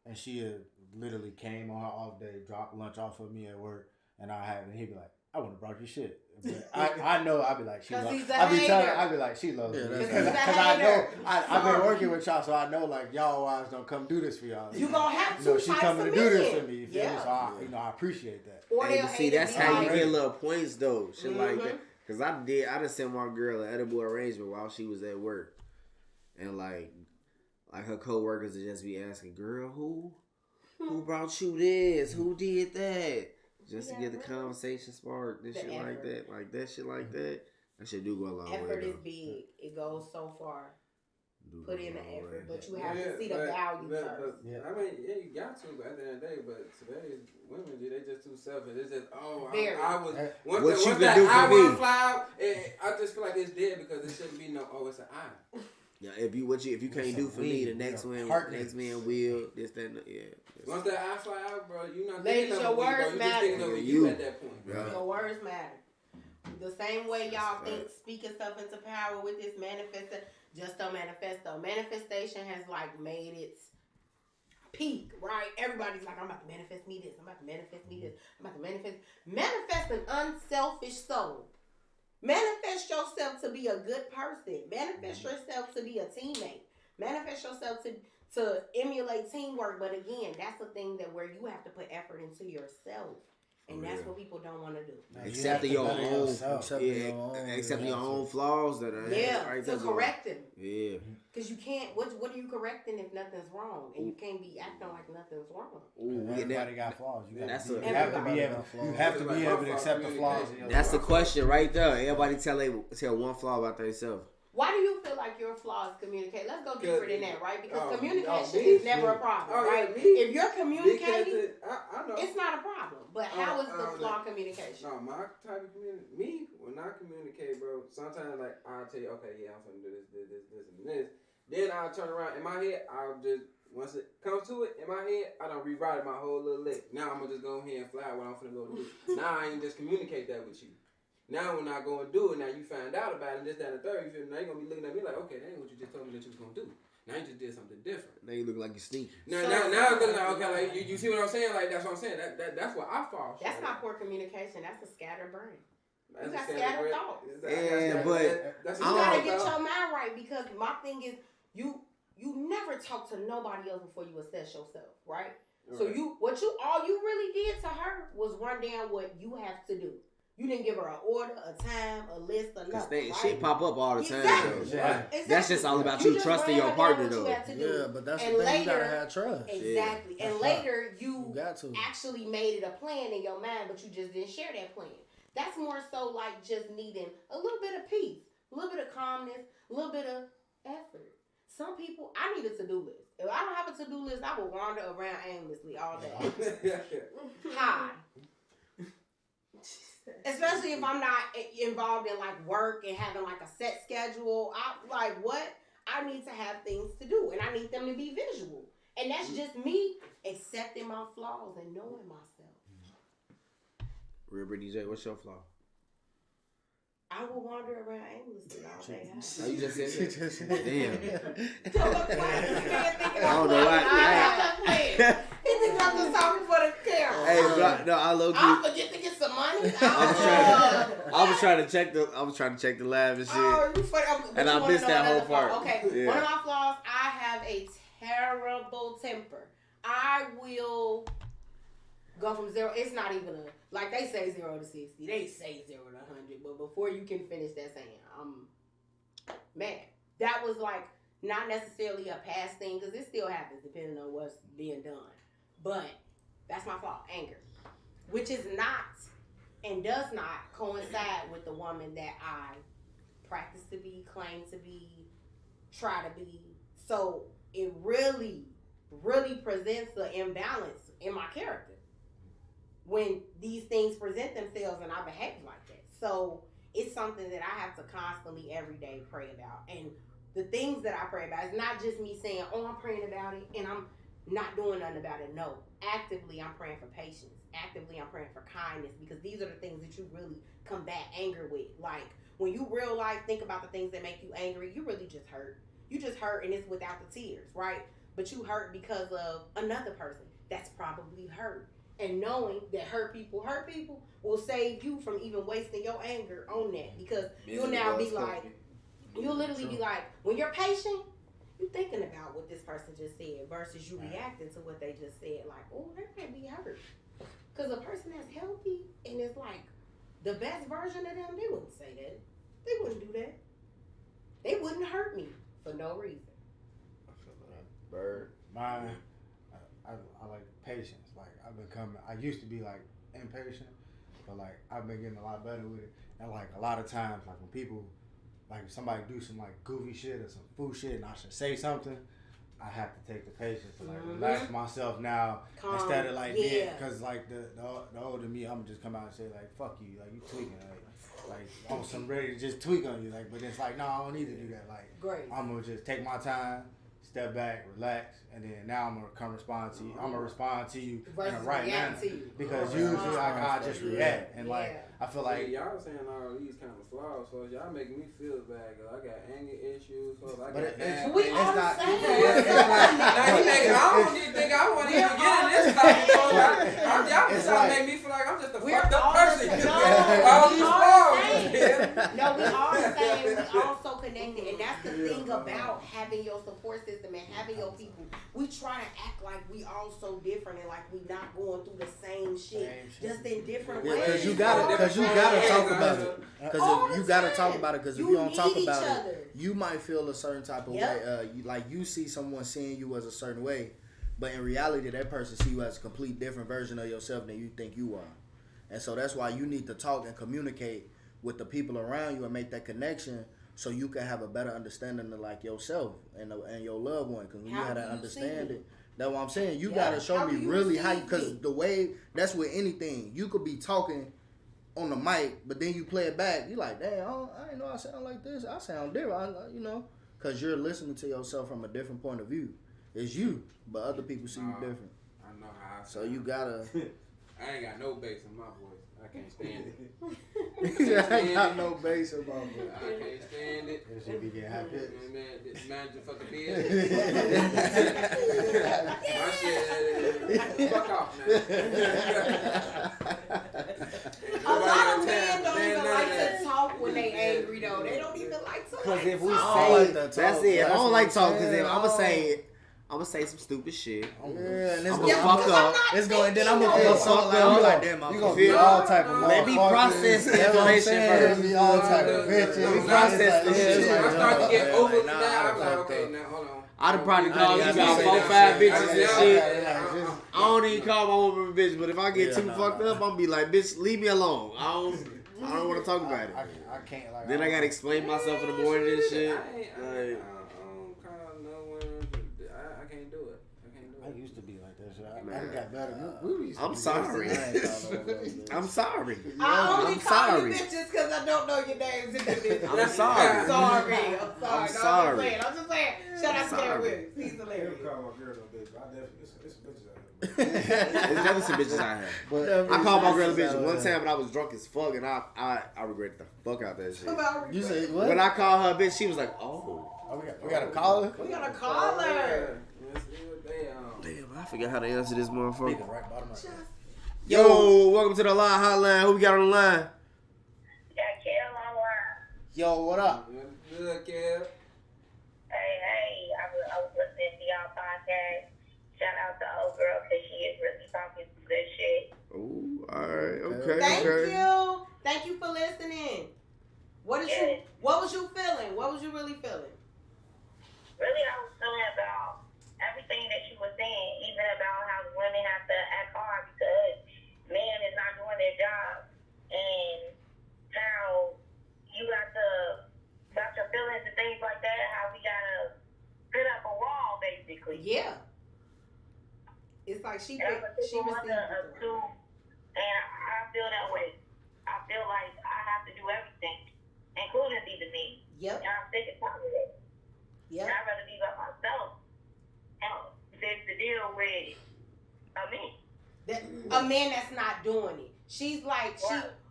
And she literally came on her off day, dropped lunch off of me at work, and he'd be like, I wouldn't have brought you shit. But I know I'd be like, she loves me. I'd be like, she loves me. Because I know I've been working with y'all, so I know like y'all wives don't come do this for y'all. You gonna have to. She coming to do this for me. You feel me? So I appreciate that. Hey, see, that's how you get little points though. Shit like that. Cause I just sent my girl an edible arrangement while she was at work, and like her coworkers would just be asking, "Girl, who brought you this? Who did that?" Just to get the conversation sparked. This shit like that, like that shit like that. That shit do go a long way. Effort is big. It goes so far. Put in the effort, but you have to see the value first. I mean, you got to, but at the end of the day, but today's women, they just too selfish. It's just, I was. Once that I want to fly out, I just feel like it's dead because it shouldn't be no. It's an I. Yeah, if you can't do for me, the next man will. This, that, yeah. Once that I fly out, bro, you not. Ladies, your words matter. You at that point. Yeah. Your words matter. The same way y'all think speaking stuff into power with this manifesting. Just don't manifest though. Manifestation has like made its peak, right? Everybody's like, I'm about to manifest me this. I'm about to manifest me this. I'm about to manifest an unselfish soul. Manifest yourself to be a good person. Manifest yourself to be a teammate. Manifest yourself to emulate teamwork. But again, that's the thing that where you have to put effort into yourself. And that's what people don't want to do. Accepting your own flaws that are right to correct them. Yeah. Because you can't. What are you correcting if nothing's wrong? And you can't be acting like nothing's wrong. Everybody got flaws. You have to be able to accept the flaws. That's the question right there. Everybody tell one flaw about themselves. Why do you feel like your flaws communicate? Let's go deeper than that, right? Because communication is never a problem, right? If you're communicating, I know it's not a problem. But how is the flaw communication? No, my type of communication, when I communicate, bro, sometimes like I'll tell you, okay, yeah, I'm gonna do this, and this. Then I'll turn around in my head. I'll just once it comes to it in my head, I don't rewrite my whole little lick. Now I'm gonna just go ahead and fly what I'm finna go do. Now I ain't just communicate that with you. Now when I go and do it, now you find out about it, this, that, and the third, you feel, now you're going to be looking at me like, okay, that ain't what you just told me that you was going to do. Now you just did something different. Now you look like you're sneaky. Now I'm looking like, okay, like, you see what I'm saying? Like, that's what I'm saying. That's what I fall short. That's not poor communication. That's a scattered brain. You got scattered thoughts. Yeah, but you got to get your mind right because my thing is, you never talk to nobody else before you assess yourself, right? So all you really did to her was run down what you have to do. You didn't give her an order, a time, a list, or nothing. Right? Shit pop up all the time. Exactly. Though. Right. Exactly. That's just all about you trusting your partner, though. Yeah, but that's the thing. You gotta have trust. Exactly. Yeah. And later, you got to actually made it a plan in your mind, but you just didn't share that plan. That's more so like just needing a little bit of peace, a little bit of calmness, a little bit of effort. Some people, I need a to-do list. If I don't have a to-do list, I will wander around aimlessly all day. Hi. Especially if I'm not involved in like work and having like a set schedule. I need to have things to do and I need them to be visual. And that's just me accepting my flaws and knowing myself. TheRealBrittanyJay, what's your flaw? I will wander around aimlessly all day. Oh, you just said that? Damn. Don't look like I don't know why. He thinks I'm just talking for the camera. Hey, no, I low key. I'll forget to get some money. I was trying to check the live and shit. Oh, you funny. And I missed that whole part. Okay, yeah. One of my flaws, I have a terrible temper. I will go from 0. It's not even like they say 0 to 60. They say 0 to 100. But before you can finish that saying, I'm mad. That was like not necessarily a past thing because it still happens depending on what's being done. But that's my fault, anger, which is not and does not coincide with the woman that I practice to be, claim to be, try to be. So it really, really presents the imbalance in my character when these things present themselves and I behave like that. So it's something that I have to constantly every day pray about. And the things that I pray about. It's not just me saying, oh, I'm praying about it and I'm not doing nothing about it. No, actively I'm praying for patience. Actively I'm praying for kindness, because these are the things that you really combat anger with. Like, when you real life think about the things that make you angry, you really just hurt. You just hurt, and it's without the tears, right? But you hurt because of another person that's probably hurt. And knowing that hurt people will save you from even wasting your anger on that. Because you'll now be like, you'll literally be like, when you're patient, you thinking about what this person just said versus you reacting to what they just said. Like, oh, that might be hurt. Because a person that's healthy and is like the best version of them, they wouldn't say that. They wouldn't do that. They wouldn't hurt me for no reason. I feel that. Bird. Mine, I like patience. Like, I used to be like impatient, but like I've been getting a lot better with it. And like a lot of times, like when people, like if somebody do some like goofy shit or some fool shit and I should say something, I have to take the patience to like relax myself now. Calm. Instead of like being, cause like the older me, I'm just come out and say like, fuck you, like you tweaking, like on some ready to just tweak on you, like, but it's like, no, I don't need to do that. Like, I'm gonna just take my time, step back, relax, and then now I'm gonna come respond to you. I'm gonna respond to you in the right manner, because usually I just react, and like I feel like y'all saying all these kind of flaws, so y'all making me feel bad. Cause I got anger issues, so I got bad. We all the same. I don't even think I want to even get in this topic. Y'all just trying to make me feel like I'm just a fucked up person. All these flaws. No, we all the same. We all so connected, and that's the thing about having your support system and having your people. We try to act like we all so different and like we not going through the same shit, just in different ways. Because you gotta talk about it. Because you gotta talk about it. Because if you don't talk about it, you might feel a certain type of way. You see someone seeing you as a certain way, but in reality, that person see you as a complete different version of yourself than you think you are. And so that's why you need to talk and communicate with the people around you and make that connection, so you can have a better understanding of like yourself and your loved one. Because when you have that understanding, that's what I'm saying. You gotta show me really how you, because the way, that's with anything. You could be talking on the mic, but then you play it back. You like, damn, I didn't know I sound like this. I sound different, because you're listening to yourself from a different point of view. It's you, but other people see you different. I know how. So you gotta. I ain't got no bass in my voice. I can't stand it. I ain't got no bass in my voice. I can't stand it. It should be getting high pitched. Man, your fucking business. My shit, fuck off, man. A lot of men don't even like to talk when they angry, though. They don't even like to Because if we talk. say, that's it. I don't like talking, because I'm going to say it. I'm gonna say some stupid shit. Yeah, and it's gonna fuck up. It's going, then I'm gonna feel so like, I'm like, damn, I'm gonna feel all type of. Let me process the information first. Be all type of bitches. Process the shit. I'm starting to get over now. I'm like, okay, now hold on. I'd have probably called you about 4-5 bitches and shit. I don't even call my woman a bitch, but if I get too fucked up, I'm gonna be like, bitch, leave me alone. I don't want to talk about it. I can't like. Then I gotta explain myself in the morning and shit. I used to be like that. I got better. I'm sorry. I'm sorry. I only I'm call sorry. you bitches because I don't know your names in the business. I'm sorry. I'm sorry. I'm sorry. I'm just saying. Shout out to Gary Willis. He's hilarious. I call my girl no bitch, but I definitely it's bitches out here. There's definitely some bitches out here. But I called my girl a bitch one time when I was drunk as fuck, and I regretted the fuck out that shit. You say what? When I called her a bitch, she was like, "Oh, we got a caller. We got a caller. damn, I forgot how to answer this motherfucker." Right bottom of Yo, welcome to the live hotline. Who we got on the line? Yeah, Kel online. Yo, what up? Good, Kel. Hey, I was listening to y'all podcast. Shout out to old girl because she is really talking some good shit. Oh, all right, okay. Thank you. Thank you for listening. What was you feeling? What was you really feeling? Really, I was feeling about everything that you were saying, even about how women have to act hard because men is not doing their job, and how you got about your feelings and things like that, how we gotta put up a wall, basically. Yeah. It's like she received of two, and I feel that way. I feel like I have to do everything, including even me. Yep. And I'm sick and tired of it. Yeah. And I'd rather be by myself than to deal with a man. A man that's not doing it. She's like,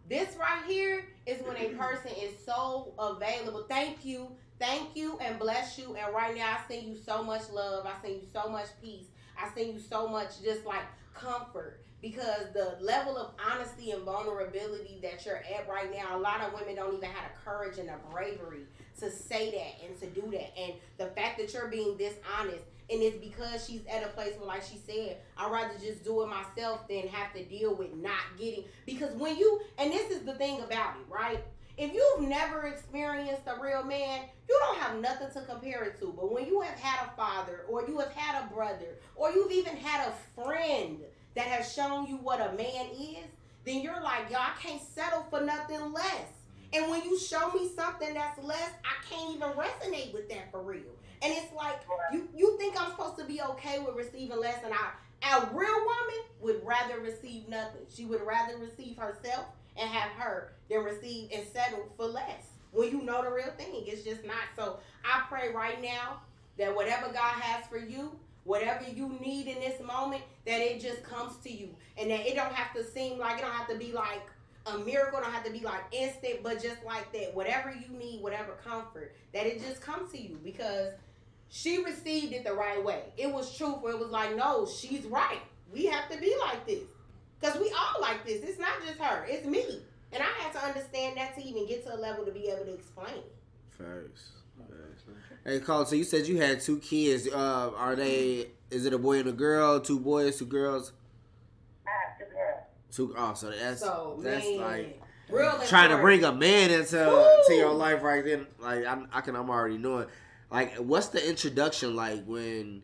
this right here is when a person is so available. Thank you, and bless you. And right now, I send you so much love. I send you so much peace. I send you so much just like comfort. Because the level of honesty and vulnerability that you're at right now, a lot of women don't even have the courage and the bravery to say that and to do that. And the fact that you're being this honest, and it's because she's at a place where, like she said, I'd rather just do it myself than have to deal with not getting. Because when you, and this is the thing about it, right? If you've never experienced a real man, you don't have nothing to compare it to. But when you have had a father, or you have had a brother, or you've even had a friend that has shown you what a man is, then you're like, yo, I can't settle for nothing less. And when you show me something that's less, I can't even resonate with that for real. And it's like, you think I'm supposed to be okay with receiving less, and a real woman would rather receive nothing. She would rather receive herself and have her than receive and settle for less. When you know the real thing, it's just not. So I pray right now that whatever God has for you, whatever you need in this moment, that it just comes to you. And that it don't have to seem like, it don't have to be like a miracle, don't have to be like instant, but just like that, whatever you need, whatever comfort, that it just comes to you. Because she received it the right way. It was truthful. It was like, no, she's right. We have to be like this. Because we all like this. It's not just her. It's me. And I had to understand that to even get to a level to be able to explain it. First. Hey, Carl, so you said you had 2 kids. Is it a boy and a girl? 2 boys, 2 girls? I have 2 girls. So that's man, like real trying to important. bring a man into your life right then. Like I'm already knowing. Like, what's the introduction like when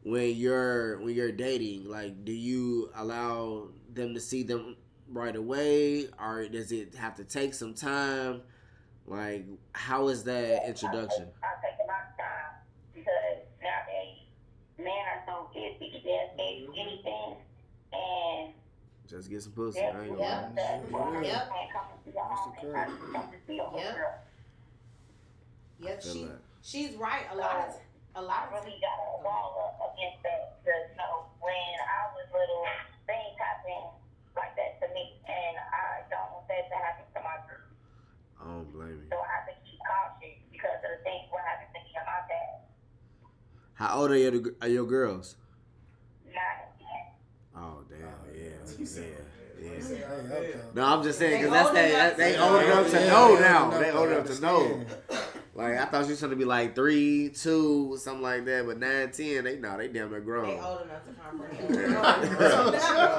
you're dating? Like, do you allow them to see them right away, or does it have to take some time? Like, how is that introduction? I take a lot of time because nowadays men are so busy, they'll say anything and just get some pussy. I ain't gonna Yep, she's right. A lot. I really got a wall up against that because, you know, when I was little, things happened like that to me, and I don't want that to happen to my girl. I don't blame you. So I have to keep cautious because of the things what happened to me and my dad. How old are your girls? 9 and 10. Oh damn, yeah. No, I'm just saying because they old enough to know now. They old enough to know. Like, I thought she was trying to be like 3, 2, something like that, but 9, 10, they damn near grown. They old enough to comprehend.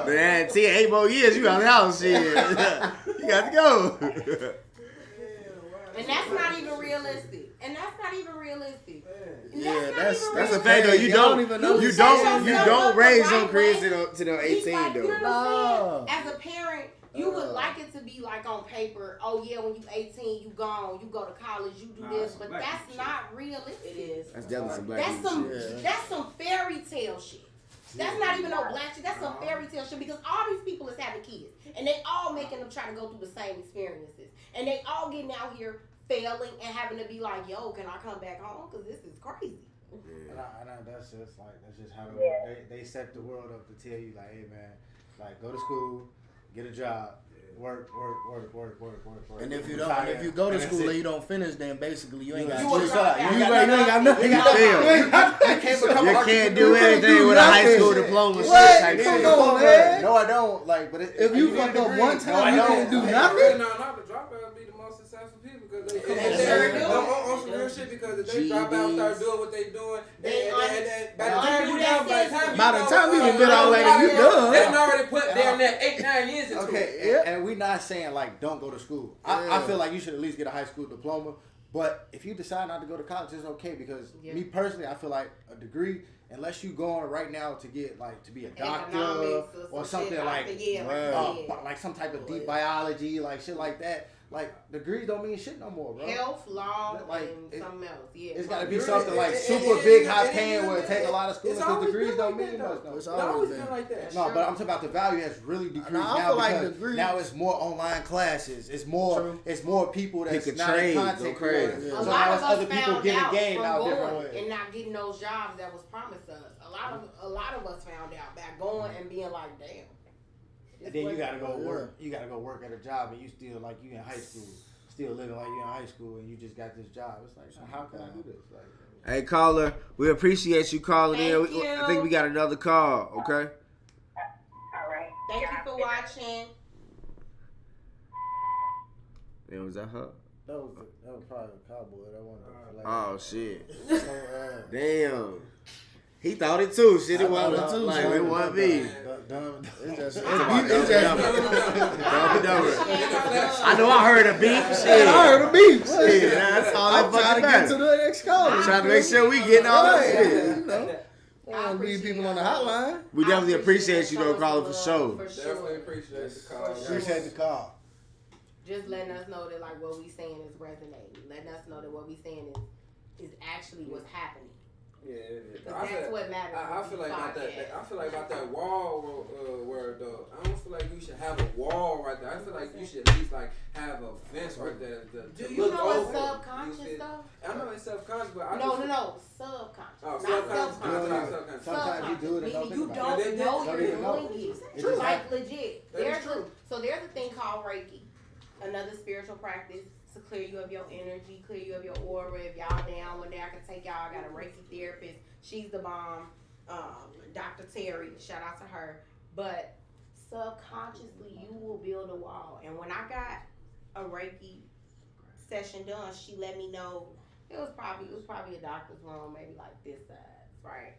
9, 10, 8 more years, you out the house, shit. You got to go. And that's not even realistic. Yeah, that's a fact though. You don't raise your kids to the 18 like, though. You know what I'm saying? As a parent, you would like it to be like on paper. Oh yeah, when you 18, you gone, you go to college, you do this, but that's not realistic. It is. That's definitely some black people shit. That's some fairy tale shit. That's not even no black shit. That's some fairy tale shit because all these people is having kids and they all making them try to go through the same experiences and they all getting out here failing and having to be like, yo, can I come back home? Because this is crazy. Yeah. And that's just how they set the world up to tell you, like, hey man, like, go to school, get a job, work. And if you go to school and you don't finish, then basically you ain't got nothing. You can't do anything with a high school diploma. What? Come on, man. No, I don't. Like, but if you fuck up one time, you can't do nothing. No, not the dropouts be the most successful people because they on some real shit because if they drop out, start doing what they doing, by the time you done been all like you done. They done already put down that 8-9 years into it. Okay, and we not saying like don't go to school. I feel like you should at least get a high school diploma. But if you decide not to go to college, it's okay because me personally, I feel like a degree, unless you going right now to get like to be a doctor or something like some type of deep biology, like shit like that. like degrees don't mean shit no more, bro. Health, law, like, and something else. Yeah, it's got to be something like super big, high paying where it take a lot of schooling because degrees don't mean much. It's always been like that. No, but I'm talking about the value has really decreased I now feel like because degrees. now it's more online classes. It's more people that's Pick a not trade, in go content crazy. creators. A So lot now of it's us other people found getting out game from out different going ways. and not getting those jobs that was promised to us. A lot of us found out by going and being like, damn. And then you gotta go work. You gotta go work at a job, and you still like you in high school, still living like you in high school, and you just got this job. It's like, how can I do this? Like, Hey, caller, we appreciate you calling Thank in. you. I think we got another call. Okay. All right. Thank you for watching. Man, was that her? that was probably a cowboy. That one. Oh shit! So, Damn. He thought it too. Shit, it thought wasn't it too, like son. it wasn't me. It's just I know I heard a beep. Shit, I heard a beep. Shit, that's all I'm that trying fucking to get to matter. the next call. Trying to make sure we getting all that shit. You know, I don't leave people on the hotline. We definitely appreciate you though, calling for sure. For Definitely sure. appreciate the call. For sure. appreciate the call. Just letting us know that like what we saying is resonating. Letting us know that what we saying is actually what's happening. Yeah. That's what matters. I feel like about that. I feel like about that wall word though. I don't feel like you should have a wall right there. I feel like you should at least like have a fence right there. Do you know it's subconscious though? I know it's subconscious, but I No, just, subconscious. Oh, not subconscious. subconscious. Sometimes you do it and don't Meaning you think about don't it. know Don't you're even know. doing it. It just Like happens. legit. That is true. There's a thing called Reiki, another spiritual practice to clear you of your energy, clear you of your aura. If y'all down one day, I can take y'all. I got a Reiki therapist. She's the bomb. Dr. Terry, shout out to her. But subconsciously, you will build a wall. And when I got a Reiki session done, she let me know it was probably a doctor's room, maybe like this size, right?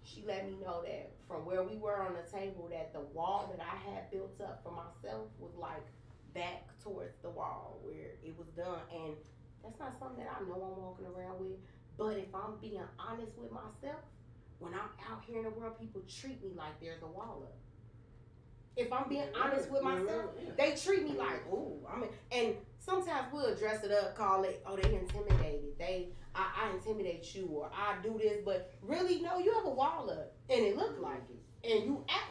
She let me know that from where we were on the table, that the wall that I had built up for myself was like back towards the wall where it was done. And that's not something that I know I'm walking around with. But if I'm being honest with myself, when I'm out here in the world, people treat me like there's a wall up. If I'm being honest with myself, they treat me like, ooh, and sometimes we'll dress it up, call it, oh, they intimidated. I intimidate you, or I do this, but really, no, you have a wall up, and it look like it, and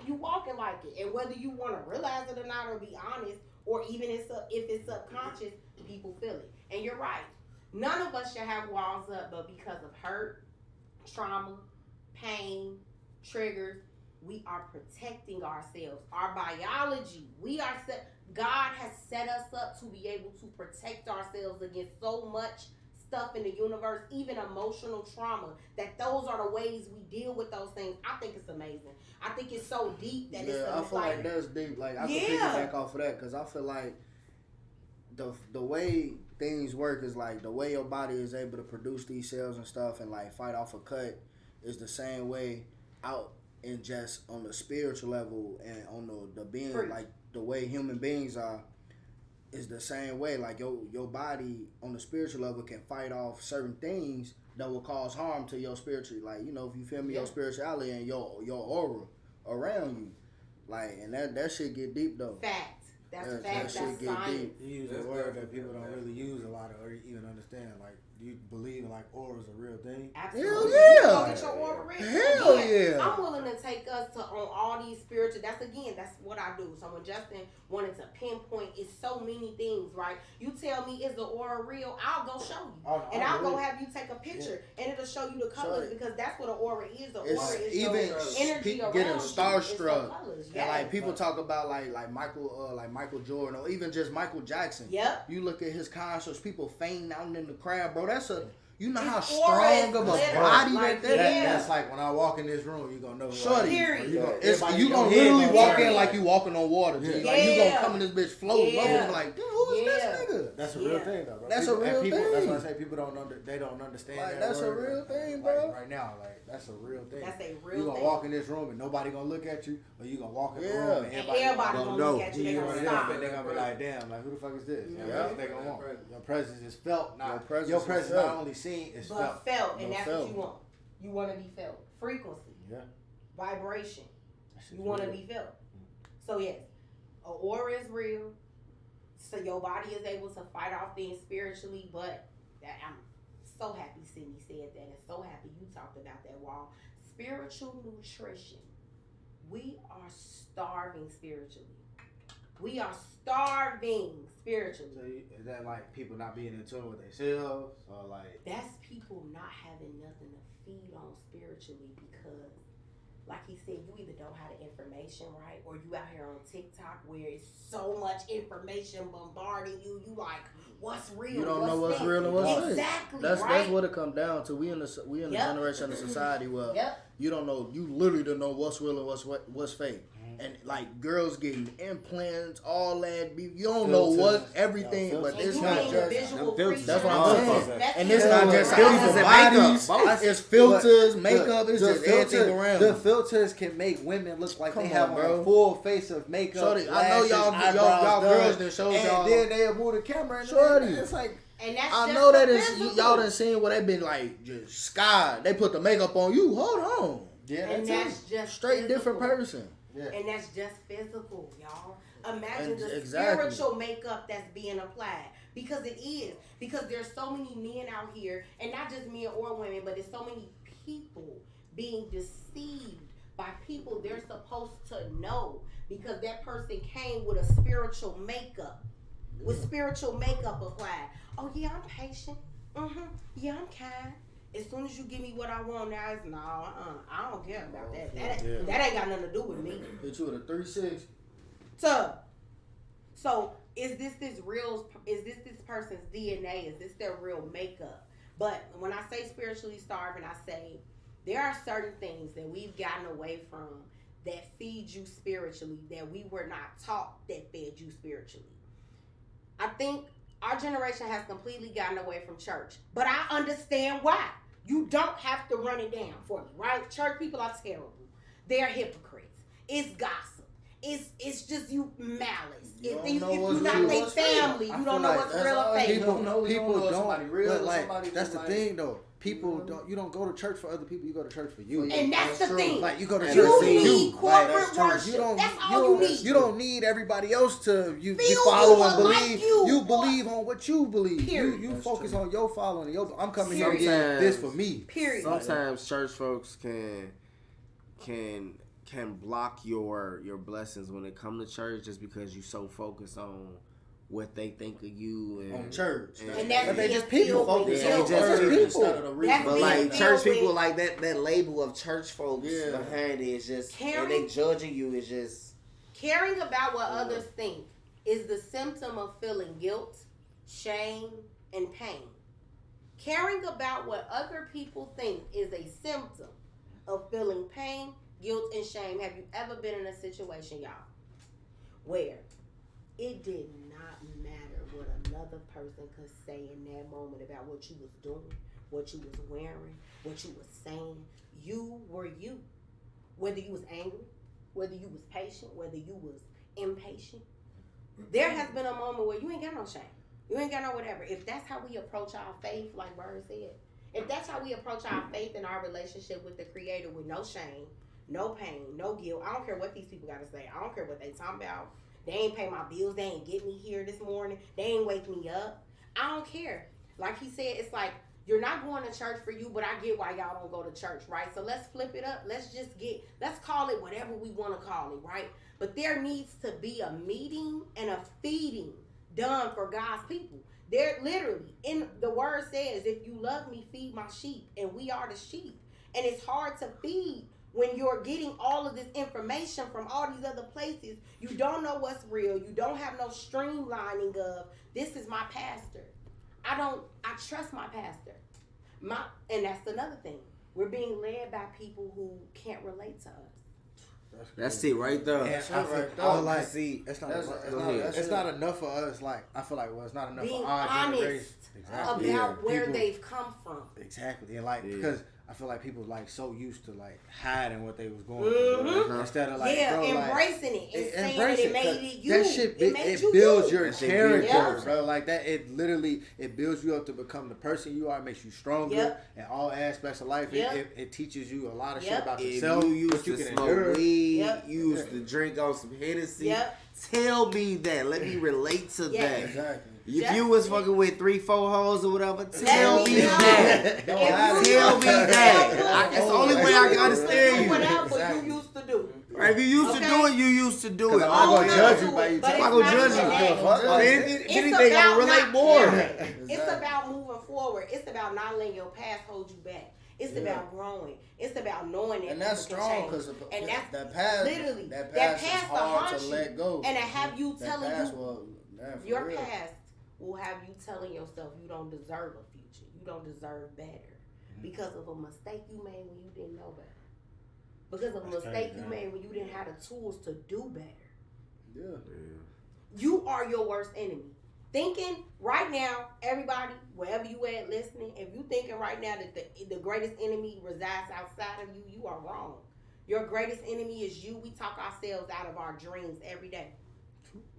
you walking like it, and whether you want to realize it or not, or be honest, or even if it's subconscious, people feel it. And you're right. None of us should have walls up, but because of hurt, trauma, pain, triggers, we are protecting ourselves. Our biology, God has set us up to be able to protect ourselves against so much stuff in the universe, even emotional trauma, that those are the ways we deal with those things. I think it's amazing. I think it's so deep that it's I feel like that's deep. Like I can piggyback off of that because I feel like the way things work is like the way your body is able to produce these cells and stuff and like fight off a cut is the same way out and just on the spiritual level and on the being like the way human beings are is the same way. Like your body on the spiritual level can fight off certain things that will cause harm to your spiritual, like, you know, if you feel me, your spirituality and your aura around you. Like, and that shit get deep though. Fact. That's fact. That That's shit get science. deep. You use a word that people don't really use a lot of or even understand. Like, do you believe like aura is a real thing? Absolutely. Hell yeah. Go get your aura read. Hell yeah. I'm willing to take us to on all these spiritual. That's what I do. So when Justin wanted to pinpoint, it's so many things, right? You tell me, is the aura real? I'll go show you, I'll go have you take a picture, and it'll show you the colors because that's what an aura is. The aura is even your energy people around getting you. starstruck. Yes. And like people talk about like Michael Jordan or even just Michael Jackson. Yep. You look at his concerts, people fainting out in the crowd, bro. You know how His aura strong is of a glitter. body Like, that is. That's like when I walk in this room, you're gonna know. Shorty, Period. you gonna everybody literally gonna walk hear in it. like you walking on water. G. Yeah. Like you gonna come in this bitch floating over Yeah. and be like, dude, who is this nigga? That's a real thing, though, bro. That's a real people, thing. That's why I say people they don't understand Like, that that's a word. real thing, Like, bro. right now, like that's a real thing. That's a real You gonna thing. walk in this room and nobody gonna look at you, or you gonna walk in the Yeah. room and And everybody gonna gonna look know. at you. They gonna and stop. they're gonna be like, damn, like who the fuck is this? And Yeah. that's what they gonna want. Your presence is felt, not Your presence is not felt. only seen, it's But felt. and that's felt. what you want. You want to be felt. Frequency, Yeah. vibration. That shit's You want to real. be felt. So yes, an aura is real. So your body is able to fight off things spiritually, but I'm so happy Sydney said that, and so happy you talked about that, Wall. Spiritual nutrition. We are starving spiritually. We are starving spiritually. So is that like people not being in tune with themselves, or like? That's people not having nothing to feed on spiritually, because like he said, you either don't have the information, right, or you out here on TikTok where it's so much information bombarding you. You like, what's real? You don't know what's real and what's fake. Exactly. That's right? that's what it comes down to. We in the generation of society where you don't know. You literally don't know what's real and what's fake. And like girls getting implants, all that. You don't know what everything, but it's not just. That's what I'm saying. And it's not just filters and bodies. It's filters, makeup. It's just everything around. The filters can make women look like they have a full face of makeup. Shorty, I know y'all girls that show y'all. And then they'll move the camera. And Shorty, it's like. And that's I just know that y'all done physical. seen where they been like just scarred. They put the makeup on you. Hold on. Yeah, and that's just straight physical. different person. Yeah. And that's just physical, y'all. Imagine the Exactly. spiritual makeup that's being applied. Because it is. Because there's so many men out here, and not just men or women, but there's so many people being deceived by people they're supposed to know. Because that person came with a spiritual makeup. With spiritual makeup applied. Oh yeah, I'm patient. Yeah, I'm kind. As soon as you give me what I want now, it's I don't care about that. That ain't got nothing to do with me. Hit you with a 3-6. So is this person's DNA? Is this their real makeup? But when I say spiritually starving, I say there are certain things that we've gotten away from that feed you spiritually that we were not taught that fed you spiritually. I think our generation has completely gotten away from church, but I understand why. You don't have to run it down for me, right? Church people are terrible. They're hypocrites. It's gossip. It's just you malice. If you're not their family, you don't know what's real or fake. People don't. Real, but like that's the thing though. People don't. You don't go to church for other people. You go to church for you. And that's the thing. Like you go to church you for need you. corporate worship. That's all you need. You don't need everybody else to you Feel follow and like believe. you. You believe on what you believe. Period. You focus on your following. I'm coming Period. here to get this for me. Period. Sometimes church folks can block your blessings when it come to church just because you so focused on what they think of you and On church. And that's But they being just people. filled with Yeah, guilt. they just people. people. Instead of the reason. That's But being like church filled people, with- like that label of church folks behind it is just, and they judging you is just. Caring about what others think is the symptom of feeling guilt, shame, and pain. Caring about what other people think is a symptom of feeling pain, guilt, and shame. Have you ever been in a situation, y'all, where it did not matter what another person could say in that moment about what you was doing, what you was wearing, what you was saying? You were you. Whether you was angry, whether you was patient, whether you was impatient. There has been a moment where you ain't got no shame. You ain't got no whatever. If that's how we approach our faith, like Bird said, if that's how we approach our faith and our relationship with the Creator with no shame, no pain, no guilt, I don't care what these people got to say. I don't care what they talking about. They ain't pay my bills. They ain't get me here this morning. They ain't wake me up. I don't care. Like he said, it's like, you're not going to church for you, but I get why y'all don't go to church, right? So let's flip it up. Let's call it whatever we want to call it, right? But there needs to be a meeting and a feeding done for God's people. There literally, in the word says, if you love me, feed my sheep. And we are the sheep. And it's hard to feed when you're getting all of this information from all these other places. You don't know what's real. You don't have no streamlining of, this is my pastor. I trust my pastor. And that's another thing. We're being led by people who can't relate to us. That's it right there. And I feel like it's not enough for us. Like I feel like it's not enough Being for our honest generation. about where they've come from. Exactly, and like because I feel like people like so used to like hiding what they was going through instead of like embracing it and saying that it made it you. That shit it builds your character, bro. Like that, it literally it builds you up to become the person you are. It makes you stronger in all aspects of life. It teaches you a lot of shit about yourself. You used to smoke weed. You used to drink on some Hennessy. Tell me that. Let me relate to that. Exactly. If you was fucking with 3-4 hoes or whatever, tell me that. Tell me that. It's the only way I can understand you. Whatever you used to do. Right, if you used to do it, you used to do it. I'm not gonna judge you by you. I'm not gonna judge you. If anything, I relate more. It's about moving forward. It's about not letting your past hold you back. It's about growing. It's about knowing that. And that's strong because that past is hard to let go. And to have you telling your past will have you telling yourself you don't deserve a future. You don't deserve better because of a mistake you made when you didn't know better. Because of a mistake you made when you didn't have the tools to do better. Yeah. You are your worst enemy. Thinking right now, everybody, wherever you at listening, if you thinking right now that the greatest enemy resides outside of you, you are wrong. Your greatest enemy is you. We talk ourselves out of our dreams every day.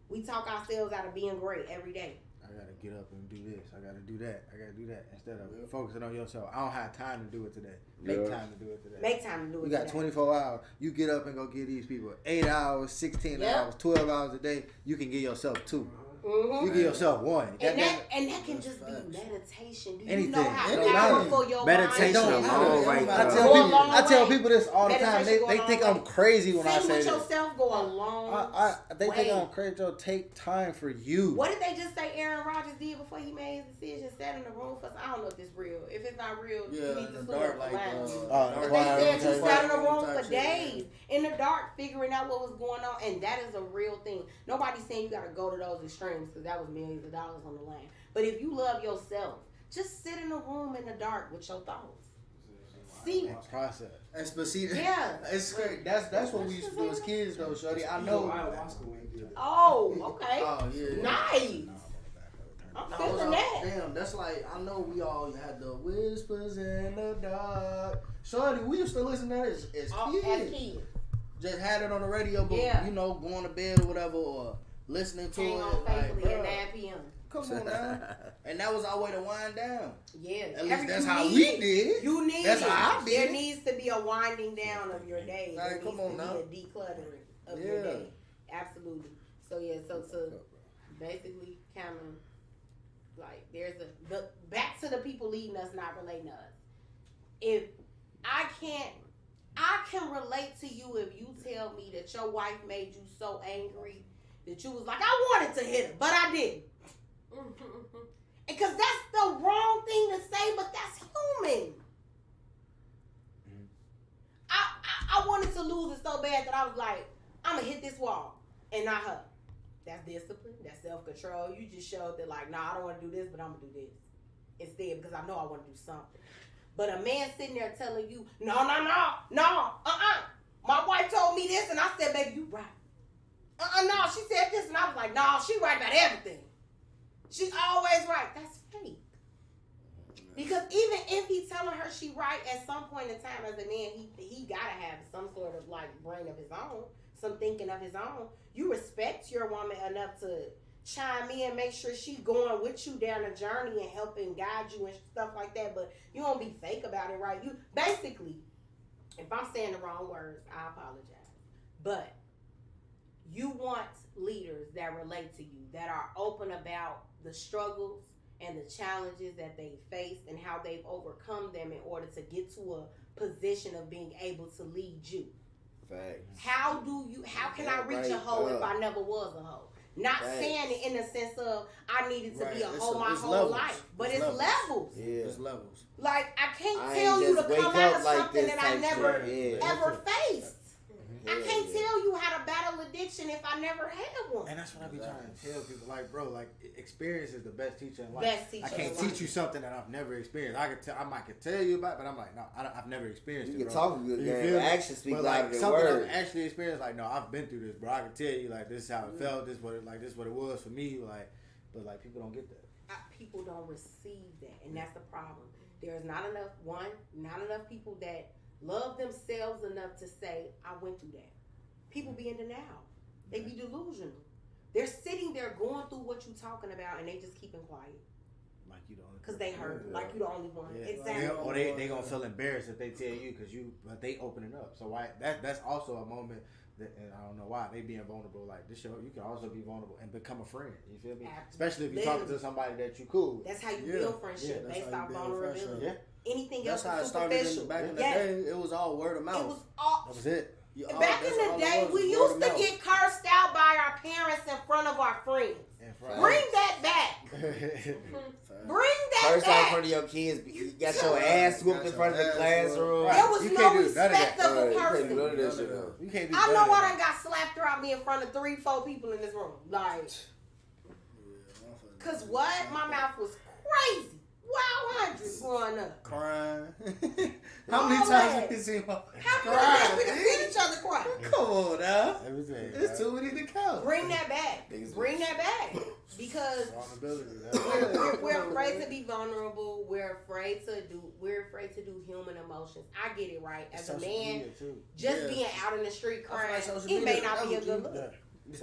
We talk ourselves out of being great every day. I gotta get up and do this. I gotta do that. I gotta do that. Instead of focusing on yourself. I don't have time to do it today. Make time to do it today. Make time to do it today. We got 24 hours. You get up and go give these people 8 hours, 16 hours, 12 hours a day. You can give yourself 2. You give yourself 1. And that can just be meditation. Do you Anything. know how powerful your meditation mind is? alone, right? I tell people this all the time. They think I'm crazy when I say this. Sitting with yourself go a long They think I'm crazy. Joe, take time for you. What did they just say Aaron Rodgers did before he made his decision? Sat in the room for, I don't know if it's real. If it's not real, you need to sue him for lying. They said you sat in the room for days in the dark figuring out what was going on, and that is a real thing. Nobody's saying you got to go to those extremes because that was millions of dollars on the line. But if you love yourself, just sit in a room in the dark with your thoughts. See, process. But see, it's great. That's what we used to do as kids, though, shorty. I know. Oh, okay. Oh yeah. Nice. I'm feeling that. Damn, that's like, I know we all had the whispers in the dark. Shorty, we used to listen to that as kids. Just had it on the radio, but you know, going to bed or whatever, or listening to it. Faithfully at 9 p.m. Come on now. And that was our way to wind down. Yeah. At least that's how we did. You need That's how I did. There needs to be a winding down of your day. Like, come on now. Be a decluttering of your day. Absolutely. So so to basically kind of like there's back to the people leading us, not relating to us. If I can relate to you if you tell me that your wife made you so angry that you was like, I wanted to hit her, but I didn't. Because that's the wrong thing to say, but that's human. I wanted to lose it so bad that I was like, I'm going to hit this wall and not her. That's discipline. That's self-control. You just showed that like, nah, I don't want to do this, but I'm going to do this instead because I know I want to do something. But a man sitting there telling you, no, my wife told me this, and I said, baby, you right. No, she said this, and I was like, no, she right about everything. She's always right. That's fake. Because even if he's telling her she right, at some point in time as a man, he gotta have some sort of like brain of his own, some thinking of his own. You respect your woman enough to chime in, make sure she's going with you down the journey and helping guide you and stuff like that. But you don't be fake about it, right? You basically, if I'm saying the wrong words, I apologize. But you want leaders that relate to you, that are open about the struggles and the challenges that they face and how they've overcome them in order to get to a position of being able to lead you. Facts. How can I reach a hoe if I never was a hoe? Not saying it in the sense of I needed to be a hoe my whole life, but it's levels. Yeah, it's levels. Like I can't tell you to come out of something that I never ever faced. I can't tell you how to battle addiction if I never had one. And that's what I be trying to tell people. Like, bro, like experience is the best teacher in life. Best teacher I can't teach you something that I've never experienced. I might could tell you about it, but I'm like, no, I've never experienced it. You can bro. talk good game. Action speaks louder than something words. I've actually experienced, like, no, I've been through this, bro. I can tell you, like, this is how it felt. This is what it was for me. Like, but like people don't get that. People don't receive that, and that's the problem. There's not enough people that love themselves enough to say, I went through that. People be in denial. They be delusional. They're sitting there going through what you're talking about and they just keeping quiet. Like you the only because they hurt. Like you the only one. Yeah. Exactly. Or they gonna feel embarrassed if they tell you but they opening up. So why that's also a moment that, and I don't know why they being vulnerable. Like this show, you can also be vulnerable and become a friend. You feel me? Especially if you're talking to somebody that you cool with. That's how you build friendship based off vulnerability. Yeah. Anything that's else how is it started superficial. back in the day. It was all word of mouth. It was all. That was it. Back in the day, we used to get cursed out by our parents in front of our friends. Bring that back. Bring that First back. in front of your kids, you got your ass whooped in front of the classroom. There was no respect of a person. You can't do I know I done got slapped throughout me in front of 3-4 people in this room. Like, cause what? My mouth was crazy. Wow, 100 growing up. Crying. How many times have you seen my crying? We can see each other cry. Come on now. Everything. It's too many to count. Bring that back. Bring that back. Because we're afraid to be vulnerable. We're afraid to do human emotions. I get it, right? As a man, just being out in the street crying, it may not be a good look. I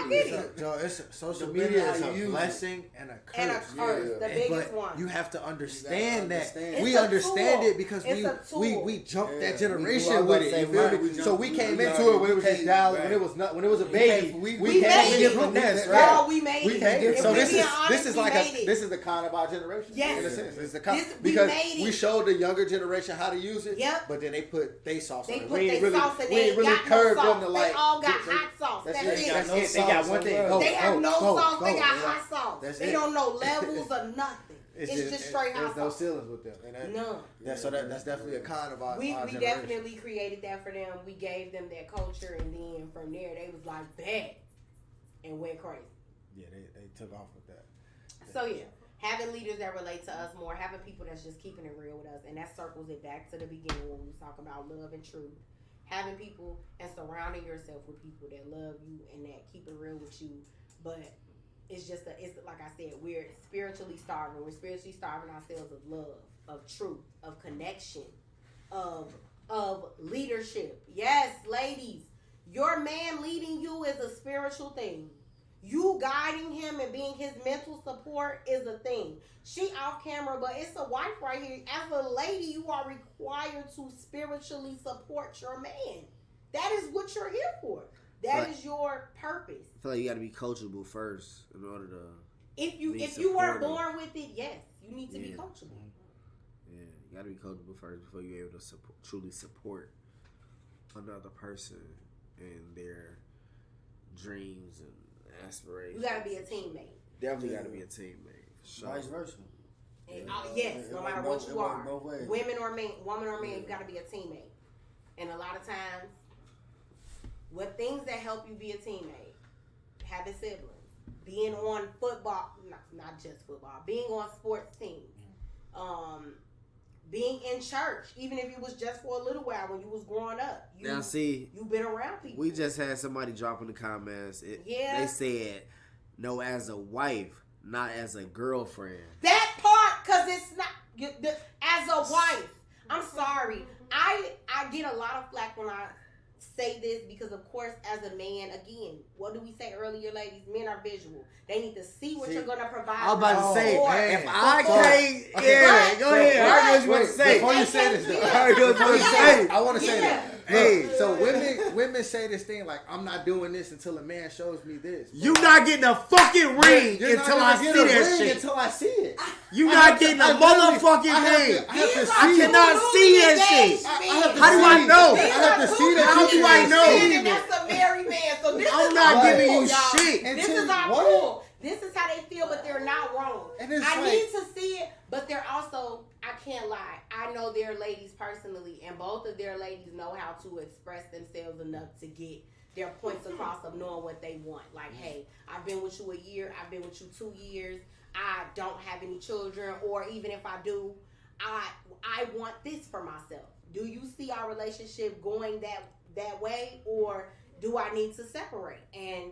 get it. So social media is a blessing and a curse. And a curse, the biggest one. You have to understand that. We understand it because we jumped that generation with it. You feel me? So we came into it when it was just down, when it was a baby. We came in finesse, right? We made it. So this is like this is the kind of our generation. Yes. In a sense, it's the kind because we showed the younger generation how to use it. Yep. But then they put their sauce on it. We ain't really curved them to like. They all got hot sauce. That's it. They got one thing. They have no sauce. They got hot sauce. They don't know levels or nothing. It's just straight hot sauce. There's no ceilings with them. None. So that's definitely a kind of our We generation. definitely created that for them. We gave them that culture, and then from there they was like bad and went crazy. Yeah, they took off with that. So yeah, having leaders that relate to us more, having people that's just keeping it real with us, and that circles it back to the beginning when we was talking about love and truth. Having people and surrounding yourself with people that love you and that keep it real with you, but it's like I said, we're spiritually starving. We're spiritually starving ourselves of love, of truth, of connection, of leadership. Yes, ladies, your man leading you is a spiritual thing. You guiding him and being his mental support is a thing. She off camera, but it's a wife right here. As a lady, you are required to spiritually support your man. That is what you're here for. That is your purpose. I feel like you got to be coachable first in order to. If you are born with it, yes, you need to be coachable. Yeah, you got to be coachable first before you're able to truly support another person and their dreams and aspirations. You gotta be a teammate. Definitely gotta be a teammate. Sure. Vice versa. And, yes, no matter what you are, women or men, woman or man, you gotta be a teammate. And a lot of times, what things that help you be a teammate, having siblings, being on football, not just football, being on sports teams, being in church, even if it was just for a little while when you was growing up. You've been around people. We just had somebody drop in the comments. They said, no, as a wife, not as a girlfriend. That part, because it's not, as a wife. I'm sorry. I get a lot of flack when I say this because, of course, as a man, again, what did we say earlier, ladies? Men are visual. They need to see what you're going to provide. I was about to say, if I can't, go ahead. I heard what you want to say. Before you say this, though. I want to say that. Hey, so women say this thing like, I'm not doing this until a man shows me this. You not getting a fucking ring until I see that shit. Until I see it. You not getting a motherfucking ring. I cannot see that shit. How do I know? I have to see that. How do I know? That's a married man. So this I'm not giving you shit. This is our rule. This is how they feel, but they're not wrong. I need to see it, but they're also, I can't lie. I know their ladies personally, and both of their ladies know how to express themselves enough to get their points across of knowing what they want. Like, hey, I've been with you a year. I've been with you 2 years. I don't have any children, or even if I do, I want this for myself. Do you see our relationship going that way, or do I need to separate? And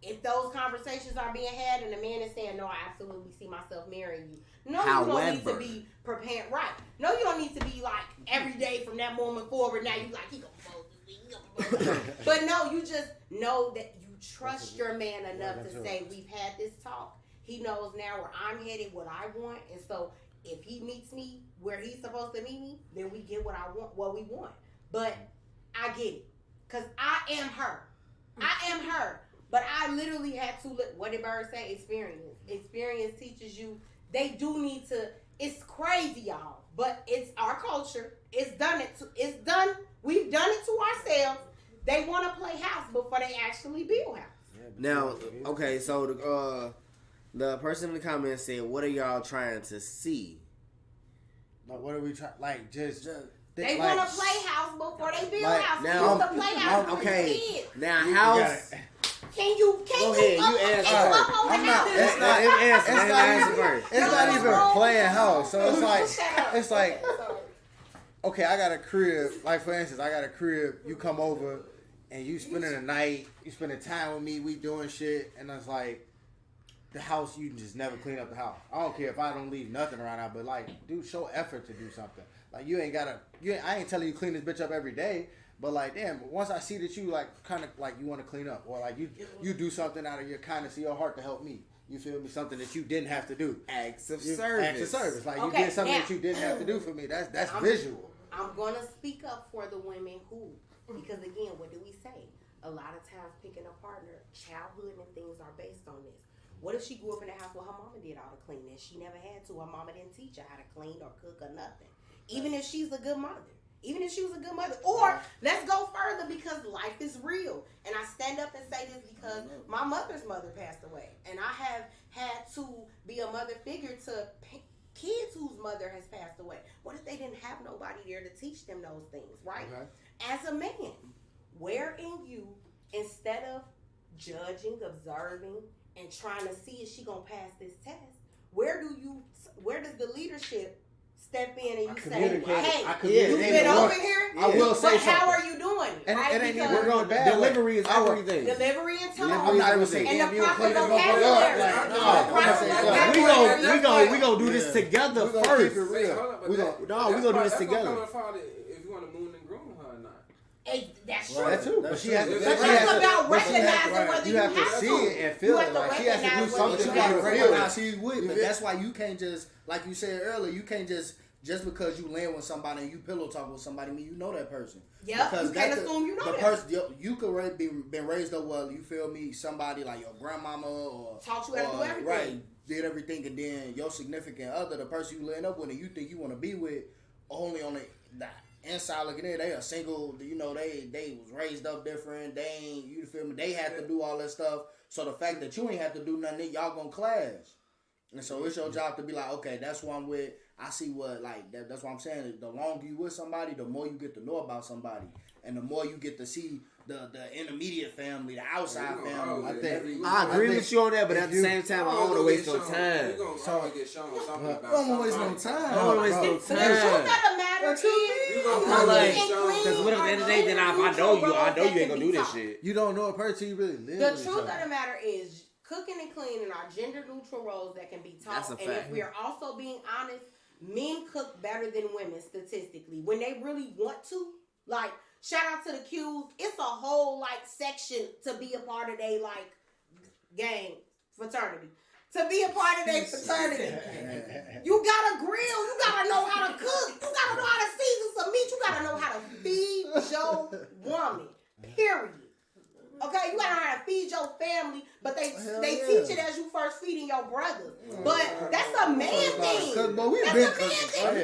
if those conversations are being had and the man is saying, no, I absolutely see myself marrying you. No, However, you don't need to be prepared. Right. No, you don't need to be like every day from that moment forward. Now you like, he gonna propose this week, he gonna propose this. But no, you just know that you trust your man enough to say, we've had this talk. He knows now where I'm headed, what I want. And so if he meets me where he's supposed to meet me, then we get what I want, what we want. But I get it. Because I am her. I am her. But I literally had to, what did Bird say? Experience. Experience teaches you. They do need to, it's crazy, y'all. But it's our culture. It's done. We've done it to ourselves. They want to play house before they actually build house. Now, okay, so the person in the comments said, what are y'all trying to see? Like, what are we trying? Like, just they want to play house before they build like, house. Now, to play house okay. kids. Now, house. Can you Go ahead, you answer. I'm not. It's not even playing house. So it's like, okay, I got a crib. Like for instance, I got a crib. You come over, and you spending the night. You spending time with me. We doing shit, and it's like the house. You just never clean up the house. I don't care if I don't leave nothing around out, but like, dude, show effort to do something. Like you ain't gotta. I ain't telling you clean this bitch up every day. But like, damn, once I see that you like kind of like you want to clean up, or like you do something out of your kindness of your heart to help me. You feel me? Something that you didn't have to do. Acts of service. Acts of service. Like Okay, you did something now, that you didn't have to do for me. That's visual. I'm gonna speak up for the women who, because again, what do we say? A lot of times picking a partner, childhood and things are based on this. What if she grew up in a house where her mama did all the cleaning? She never had to. Her mama didn't teach her how to clean or cook or nothing. Even if she's a good mother. Even if she was a good mother. Or let's go further because life is real. And I stand up and say this because my mother's mother passed away. And I have had to be a mother figure to kids whose mother has passed away. What if they didn't have nobody there to teach them those things, right? Okay. As a man, where in you, instead of judging, observing, and trying to see is she going to pass this test, where does the leadership step in and you say, hey, you've been over here, I will say but how are you doing? And right? it ain't because even going bad. Delivery is everything. Delivery and tone. I'm not even saying and the you proper clean this vocabulary. We gonna do this together first. We gonna do this together. If you want to moon and groom her or not. Hey, that's true. That too. But she has to. That's about recognizing whether you have to see it and feel it. Like she has to do something. You gotta recognize she's with. But that's why you can't just, like you said earlier, you can't just because you land with somebody and you pillow talk with somebody, mean you know that person. Yeah, you can't assume you know that person. You could been raised up well. You feel me? Somebody like your grandmama or taught you how to do everything. Right, did everything, and then your significant other, the person you land up with, and you think you want to be with, only on the inside looking in, they are single. You know, they was raised up different. They ain't, you feel me? They had to do all that stuff. So the fact that you ain't have to do nothing, y'all gonna clash. And so it's your job to be like, okay, that's who I'm with. I see what, like, that's what I'm saying. The longer you with somebody, the more you get to know about somebody. And the more you get to see the intermediate family, the outside family. I agree with you on that, but at the same time, I don't want to waste no time. You're going to get shown something about I don't want to waste no time. I don't want to waste no time. The truth of the matter is, because what if at the end of the day, then if I know you ain't going to do this shit. You don't know a person you really live the with. Truth of the matter is, cooking and cleaning are gender neutral roles that can be taught. That's a fact. And if we are also being honest, men cook better than women statistically. When they really want to, like, shout out to the Qs, it's a whole, like, section to be a part of their, like, gang, fraternity. To be a part of their fraternity. You gotta grill, you gotta know how to cook, you gotta know how to season some meat, you gotta know how to feed your woman, period. Okay, you gotta know how to feed your family, but they teach it as you first feeding your brother. But that's a man thing. That's a man thing.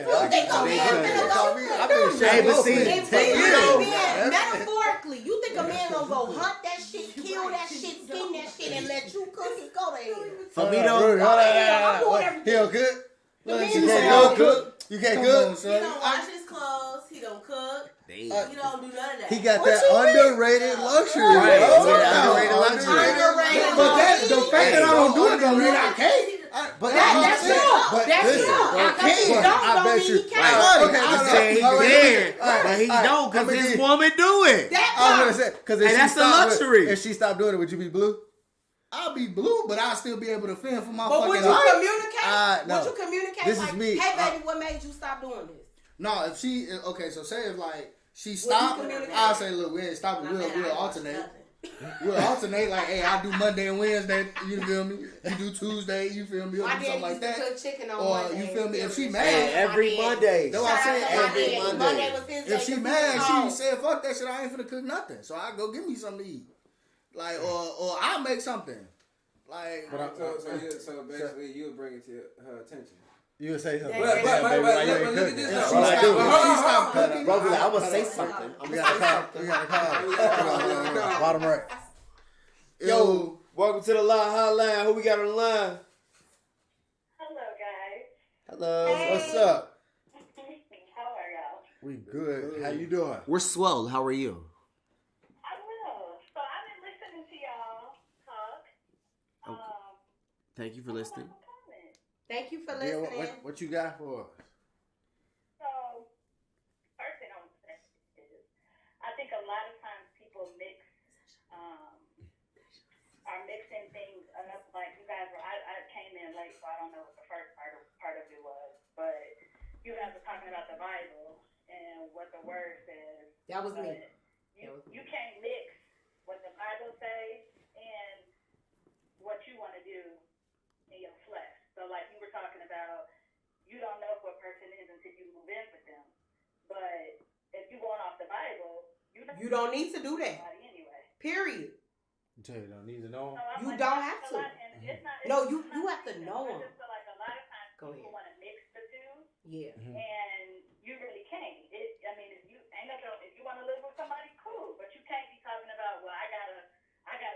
You think a man gonna go metaphorically, you think a man gonna go hunt that shit, kill that shit, skin that shit, and let you cook it? Go to hell. For me though, he don't cook. You can't cook. He don't wash his clothes. He don't cook. He don't do none of that. He got that underrated luxury. Right. Underrated luxury. But the fact that I don't do it don't mean I can't. But that's true. That's true. I bet you. I'm saying he can, but he don't because his woman do it. I was gonna say, and that's the luxury. If she stopped doing it, would you be blue? I'll be blue, but I'll still be able to fend for my but fucking would you life. communicate? No. Would you communicate This like, is me. hey baby, what made you stop doing this? No, if she okay, so say if like she stopped, I'll say, look, we ain't stopping. We'll alternate. We'll alternate. Like, hey, I do Monday and Wednesday. You feel me? You do Tuesday. You feel me? Or do something like that. Cook chicken on or Monday, you feel me? If she mad, every Monday. That's what I'm saying. Every Monday was his if day she mad, she said, "Fuck that shit. I ain't finna cook nothing." So I go get me something to eat. Like, or I'll make something. Like, so basically, you'll bring it to her attention. You would say something. But look at this though. Bro, I'm gonna say something. We gotta call. Bottom right. Yo, welcome to the Line Hotline. Who we got on the line? Hello, guys. Hello. Hey. What's up? How are y'all? We good. How you doing? We're swell. How are you? I will. So I've been listening to y'all talk. Thank you for listening. Thank you for listening. What you got for us? So, first thing I want to say is, I think a lot of times people are mixing things up. Like you guys were, I came in late, so I don't know what the first part of it was. But you guys were talking about the Bible and what the Word says. That was me. You can't mix what the Bible says and what you want to do in your flesh. So like you were talking about, you don't know what person is until you move in with them. But if you going off the Bible, you don't need to do that. Anyway. Period. You tell you don't need to know. You don't have to. No, you have to know them. I just feel like a lot of times people want to mix the two. Yeah. And you really can't. If you want to live with somebody, cool. But you can't be talking about, well, I gotta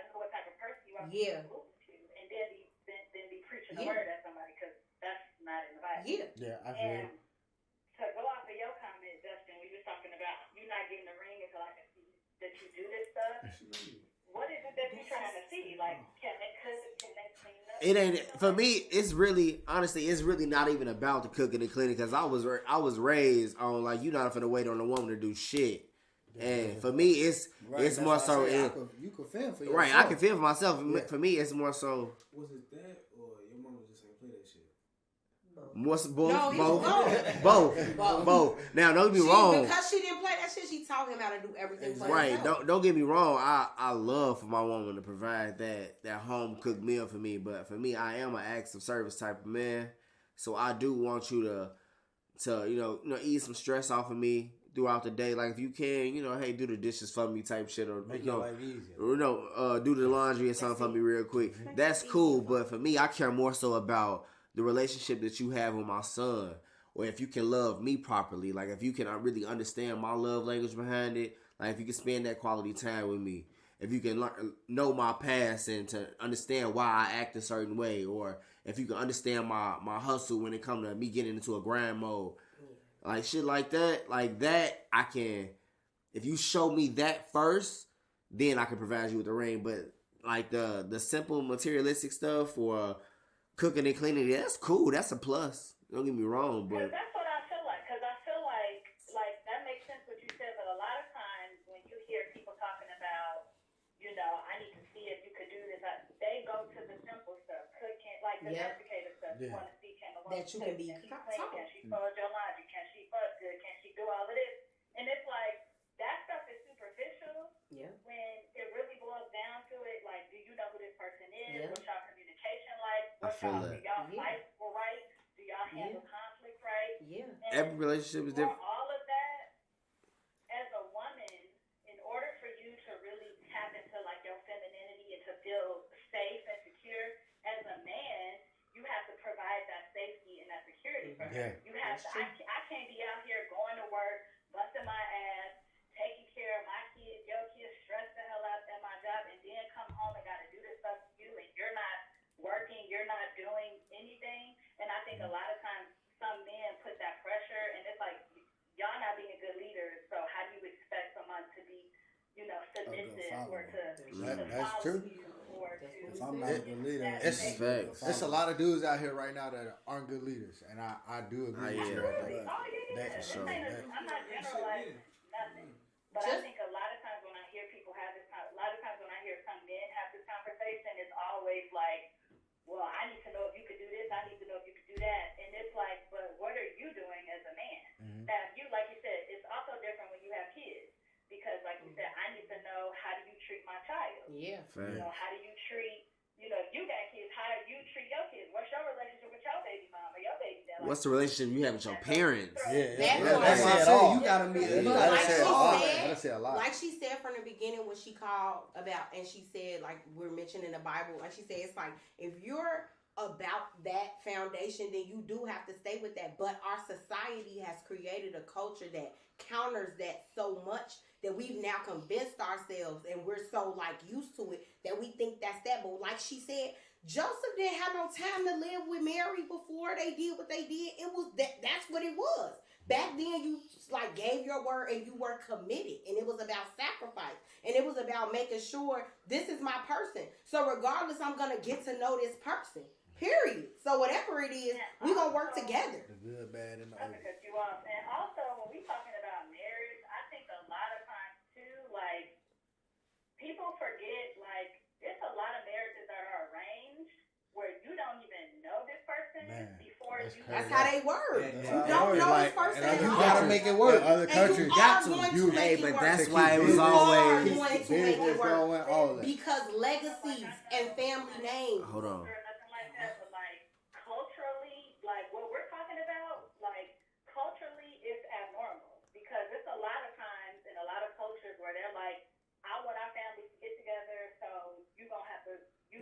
know what type of person you are. Yeah. And then be preaching the word at somebody, because that's not in the Bible. Yeah, I feel. And to go off of your comment, Justin, we were talking about you not getting the ring until I can see that you do this stuff. What is it that you're trying to see? Like, can they clean up? It ain't for me. It's really, honestly, it's really not even about the cooking and cleaning, because I was raised on like you're not finna wait on a woman to do shit. And for me, it's more so you can fend for yourself. Right, I can fend for myself. Yeah. For me, it's more so. Was it that, or your mama just ain't play that shit? Both. Now, don't get me wrong. Because she didn't play that shit, she taught him how to do everything for right. herself. Don't get me wrong. I love for my woman to provide that home cooked meal for me. But for me, I am an acts of service type of man. So I do want you to ease some stress off of me throughout the day. Like if you can, hey, do the dishes for me type shit, or make your life easier. Or do the laundry or something for me real quick. That's cool. But for me, I care more so about the relationship that you have with my son, or if you can love me properly. Like if you can really understand my love language behind it. Like if you can spend that quality time with me. If you can know my past and to understand why I act a certain way, or if you can understand my hustle when it comes to me getting into a grind mode. Like shit like that, I can, if you show me that first, then I can provide you with the ring. But like the simple materialistic stuff or cooking and cleaning, that's cool. That's a plus. Don't get me wrong, but that's what I feel like. Because I feel like that makes sense what you said. But a lot of times when you hear people talking about, I need to see if you could do this, they go to the simple stuff, cooking, like the educated stuff. You want to see that you can be taught. Can she fold your laundry? Can she fuck good? Can she do all of this? And it's like that stuff is superficial. Yeah. When it really boils down to it, like, do you know who this person is? What's y'all communication like? Do y'all fight right? Do y'all handle conflict right? Yeah. And every relationship is different. all of that, as a woman, in order for you to really tap into like your femininity and to feel safe and secure, as a man, you have to provide that safety and that security for her. You have to. I can't be out here going to work, busting my ass, taking care of my kids, your kids, stressed the hell out at my job, and then come home and got to do this stuff for you, and you're not working, you're not doing anything. And I think a lot of times some men put that pressure, and it's like, y'all not being good leaders, so how do you expect someone to be, submissive or to that's true. You or to if I'm not a good leader, it's a lot of dudes out here right now that aren't good leaders, and I do agree with you. That for sure. I'm not generalizing nothing, but I think a lot of times when I hear people have this, a lot of times when I hear some men have this conversation, it's always always like, well, I need to know if you could do this. I need to know if you could do that. And it's like, but what are you doing as a man? Mm-hmm. You, like you said, it's also different when you have kids. Because, like you said, I need to know, how do you treat my child? Yeah. You know, how do you treat, you know, if you got kids, how do you treat your kids? What's your relationship with your baby mama, your baby dad? What's the relationship you have with your parents? That's why I said you gotta meet. Like she said from the beginning when she called about, and she said, like we're mentioning the Bible, and she said it's like, if you're about that foundation, then you do have to stay with that. But our society has created a culture that counters that so much that we've now convinced ourselves, and we're so like used to it that we think that's that. But like she said, Joseph didn't have no time to live with Mary before they did what they did. It was that's what it was. Back then, you like gave your word and you were committed, and it was about sacrifice, and it was about making sure this is my person. So regardless, I'm gonna get to know this person. Period. So whatever it is, we gonna work together. The good, bad, and the ugly. And also, when we talking about marriage, I think a lot of times too, like people forget, like there's a lot of marriages that are arranged where you don't even know this person before you. That's how they work. Yeah, you don't know this person. And you gotta make it work. Other countries got to. Hey, but that's why it was always going to make it work because legacies and family names. Hold on.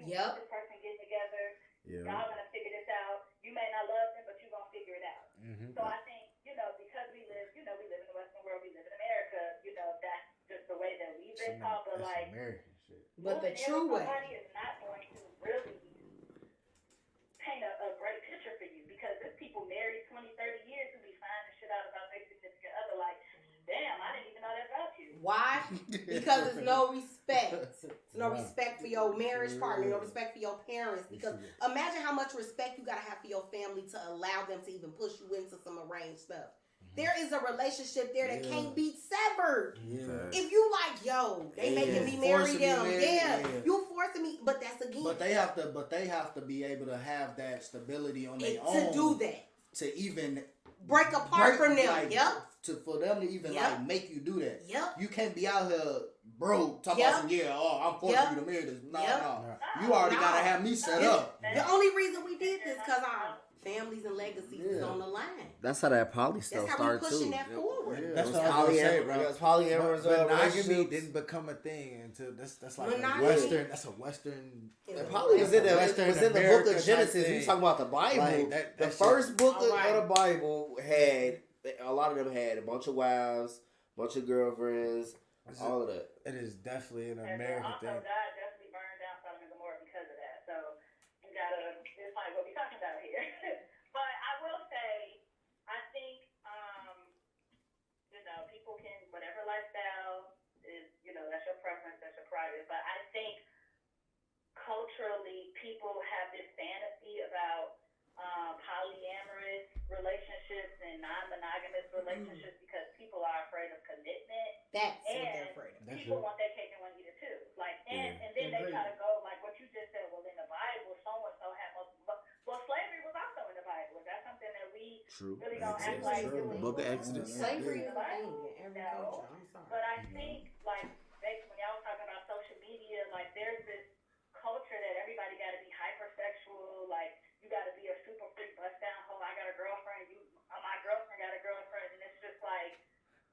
This person getting together. Y'all gonna figure this out. You may not love them, but you gonna figure it out. Mm-hmm. So I think, you know, because we live in the Western world, we live in America, you know, that's just the way that we've been taught. But like, American shit. But the true way. Somebody is not going to really paint a great picture for you, because there's people married 20, 30 years who be finding shit out about their significant other. Like, damn, I didn't even know that about you. Why? Because there's no respect. There's no respect for your marriage partner, no respect for your parents. Because imagine how much respect you gotta have for your family to allow them to even push you into some arranged stuff. There is a relationship there that can't be severed. If you like, yo, they making me marry them. You forcing me, but that's again. But they have to be able to have that stability on their own to do that. To even break apart from them. Like, for them to even like make you do that. You can't be out here broke talking about some I'm forcing you to marry this. No. You already gotta have me set up. The only reason we did this because our families and legacies is on the line. That's how that poly stuff started too. That's how we pushing that forward. That's what I was gonna say, bro. Polyamorous monogamy didn't become a thing until that's like a Western. That's a Western. Poly was in the book of Genesis. We talking about the Bible. Like the first book of the Bible had a lot of them had a bunch of wives, a bunch of girlfriends, all of that. It is definitely an American thing. God definitely burned down Sodom and Gomorrah because of that. So you gotta. It's like what we talking about here. But I will say, I think, you know, people can, whatever lifestyle is, you know, that's your preference, that's your private. But I think culturally, people have this fantasy about polyamorous relationships and non-monogamous relationships because people are afraid of commitment. That's what they're afraid of. People want their cake and want to eat it too. Like, and then they try to go like what you just said. Well, in the Bible, so and so had multiple. Well, slavery was also in the Bible. That's something that we really don't act like. The Book of Exodus. Slavery is a thing in every culture. I'm sorry. But I think like when y'all was talking about social media, like there's this culture that everybody got to be hypersexual. Like you got to be a super freak, bust down hoe. I got a girlfriend. My girlfriend got a girlfriend, and it's just like.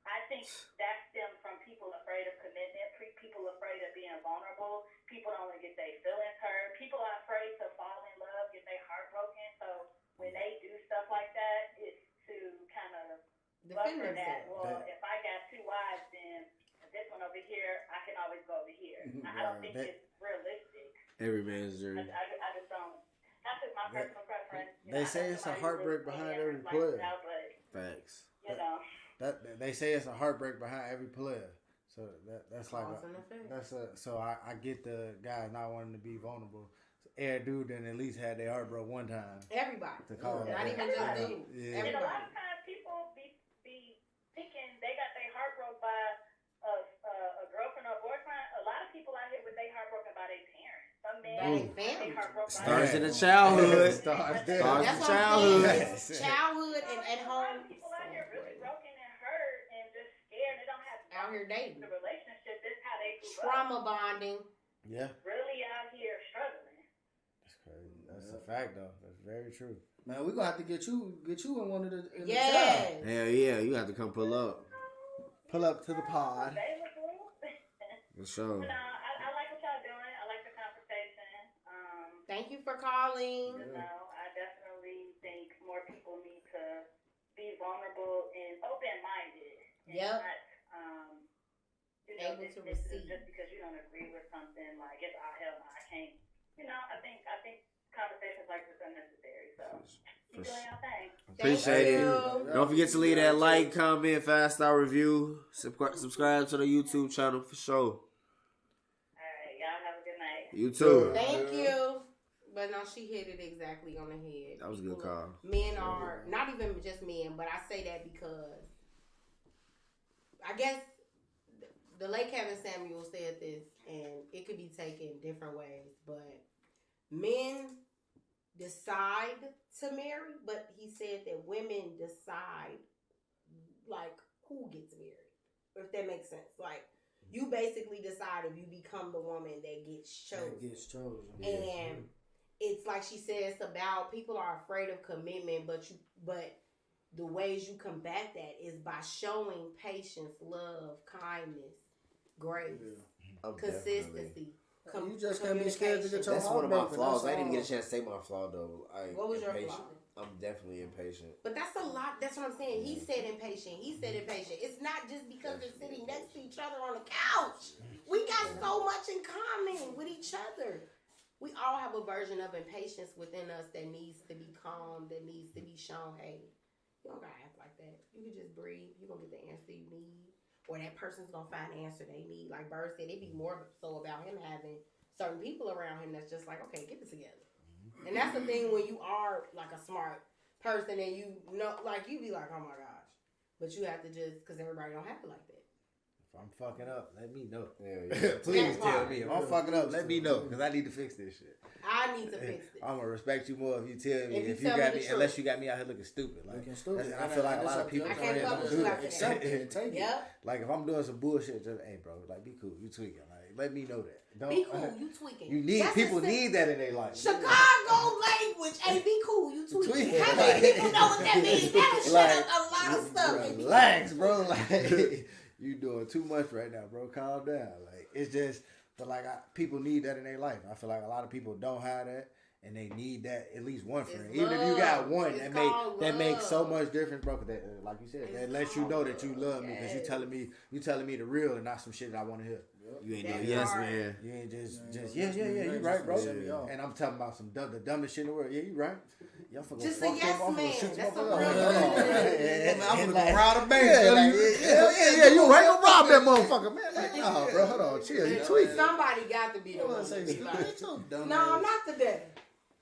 I think that stems from people afraid of commitment, people afraid of being vulnerable, people don't want to get their feelings hurt, people are afraid to fall in love, get their heart broken. So when they do stuff like that, it's to kind of buffer that. Well, if I got two wives, then this one over here, I can always go over here. I don't think it's realistic. Every man's journey. I just don't. That's just my personal preference. They say it's a heartbreak behind every player. Facts. You know. That they say it's a heartbreak behind every player, so that's like so I get the guys not wanting to be vulnerable. So every dude then at least had their heart broke one time. Everybody, not even just dudes. And a lot of times people be thinking they got their heart broke by a girlfriend or boyfriend. A lot of people out here with their heart broken by their parents. Some men take her broke Starts in the childhood. Starts there. Starts in That's childhood. what I'm saying. It's childhood and at A lot home. of people out here really broken and hurt and just scared. They don't have Out here dating. the relationship. This is how they grew up. Trauma bonding. Yeah. Really out here struggling. That's crazy. That's a fact, though. That's very true. Man, we're gonna have to get you in one of the Yes. Hell yeah, you have to come pull up. Pull up to the pod. Available. For sure. No, I like what y'all doing. I like the conversation. Thank you for calling. You know, I definitely think more people need to be vulnerable and open-minded. And Yep. not, you know, Able to this is receive. just because you don't agree with something, like, it's, hell no, I can't. You know, I think conversations like this are necessary. So, keep doing your thing. Appreciate it. you. Don't forget to leave that like, comment, 5-star review. Subscribe to the YouTube channel for sure. All right, y'all have a good night. You too. Thank you. But no, she hit it exactly on the head. That was a good call. Men are, not even just men, but I say that because I guess the late Kevin Samuel said this, and it could be taken different ways, but men decide to marry, but he said that women decide, like, who gets married, if that makes sense. Like, you basically decide if you become the woman that gets chosen. And it's like she says about people are afraid of commitment, but the ways you combat that is by showing patience, love, kindness, grace, consistency. You just can't be scared to get your That's heart one of my broken. flaws. That's I didn't even all. get a chance to say my flaw though. What was your impatient. flaw? I'm definitely impatient. But that's a lot. That's what I'm saying. He said impatient. He said impatient. It's not just because they're sitting next to each other on the couch. We got so much in common with each other. We all have a version of impatience within us that needs to be calm, that needs to be shown, hey, you don't gotta act like that. You can just breathe. You're gonna get the answer you need. Or that person's gonna find the answer they need. Like Bird said, it'd be more so about him having certain people around him that's just like, okay, get it together. And that's the thing when you are like a smart person and you know, like you be like, oh my gosh. But you have to just, because everybody don't have it like that. If I'm fucking up, let me know. Yeah. Please tell me. If I'm fucking up, let me know, because I need to fix this shit. I need to fix it. I'm gonna respect you more if you tell me. If If you you tell got me me, the unless truth. you got me out here looking stupid. Like, Looking stupid. I feel like a lot of people I can't don't publish do you that. after Accept that. it and take it. Yep. Like if I'm doing some bullshit, just hey bro, like be cool. You tweaking. Like let me know that. Don't Be cool, you tweaking. You need That's people the need that in their life. Chicago language. Hey, be cool, you tweaking. How many people know what that means? That'll shut up a lot of stuff. Hey, be Relax, bro. Like you doing too much right now, bro. Calm down. Like it's just, but like people need that in their life. I feel like a lot of people don't have that, and they need that at least one friend. It's Even if you got love. one, It's that called makes so love. much difference, bro. 'Cause that, like you said, It's that lets you called know that you love me love. because you telling me the real and not some shit that I want to hear. You ain't no That's yes hard. man. You ain't just yeah, you right, bro. And I'm talking about the dumbest shit in the world. Yeah, you right. Y'all fucking Just a fuck yes them off, man. shoot That's them a off. real And I'm like, gonna rob the bank. yeah, you right. Go rob that motherfucker, man. Like, no, bro, hold on, chill. You tweaking. Somebody got to be the I one. wanna say to be stupid. like, So dumb. no, not today.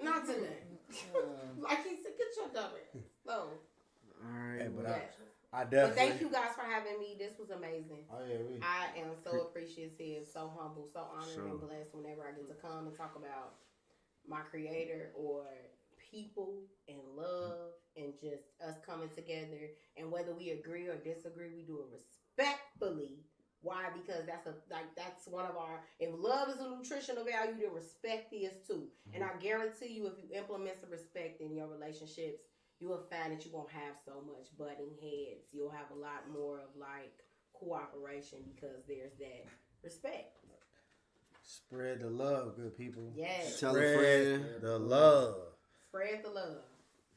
Not today. Like he said, get your dumb ass. No. All right. Hey, but Yeah. I But definitely. thank you guys for having me. This was amazing. Oh yeah, I am so appreciative, so humble, so honored Sure. and blessed whenever I get to come and talk about my creator or people and love and just us coming together. And whether we agree or disagree, we do it respectfully. Why? Because that's one of our, if love is a nutritional value, then respect is too. And I guarantee you, if you implement some respect in your relationships, you will find that you won't have so much butting heads. You'll have a lot more of like cooperation because there's that respect. Spread the love, good people. Yes. Tell a friend. The love. Spread the love.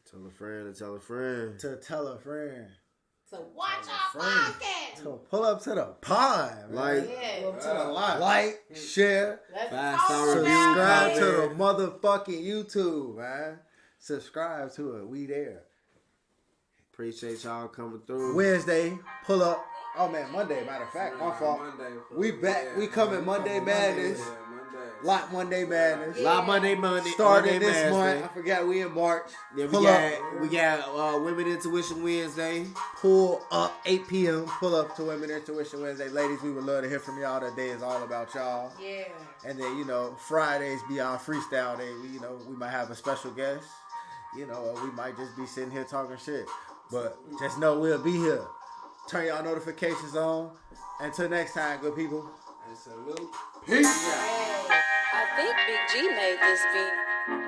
Tell a friend to tell a friend. To tell a friend. So watch our friend. podcast. So pull up to the pod, man. Like, Yeah. Up to the lot. Like, share, Let's 5-star talk review, about subscribe it. to the comment. motherfucking YouTube, man. Subscribe to it. We there. Appreciate y'all coming through. Wednesday, pull up. Oh man, Monday. Matter of fact, my fault. Monday, We back. We coming Monday madness. Yeah, Monday. Lot Monday Madness. Lot Monday. Started this Madness. month. I forgot we in March. Then we got Women Intuition Wednesday. Pull up 8 p.m. Pull up to Women Intuition Wednesday. Ladies, we would love to hear from y'all. That day is all about y'all. Yeah. And then, Fridays be our freestyle day. We might have a special guest. Or we might just be sitting here talking shit. But just know we'll be here. Turn y'all notifications on. Until next time, good people. And salute. Peace. I think Big G made this beat.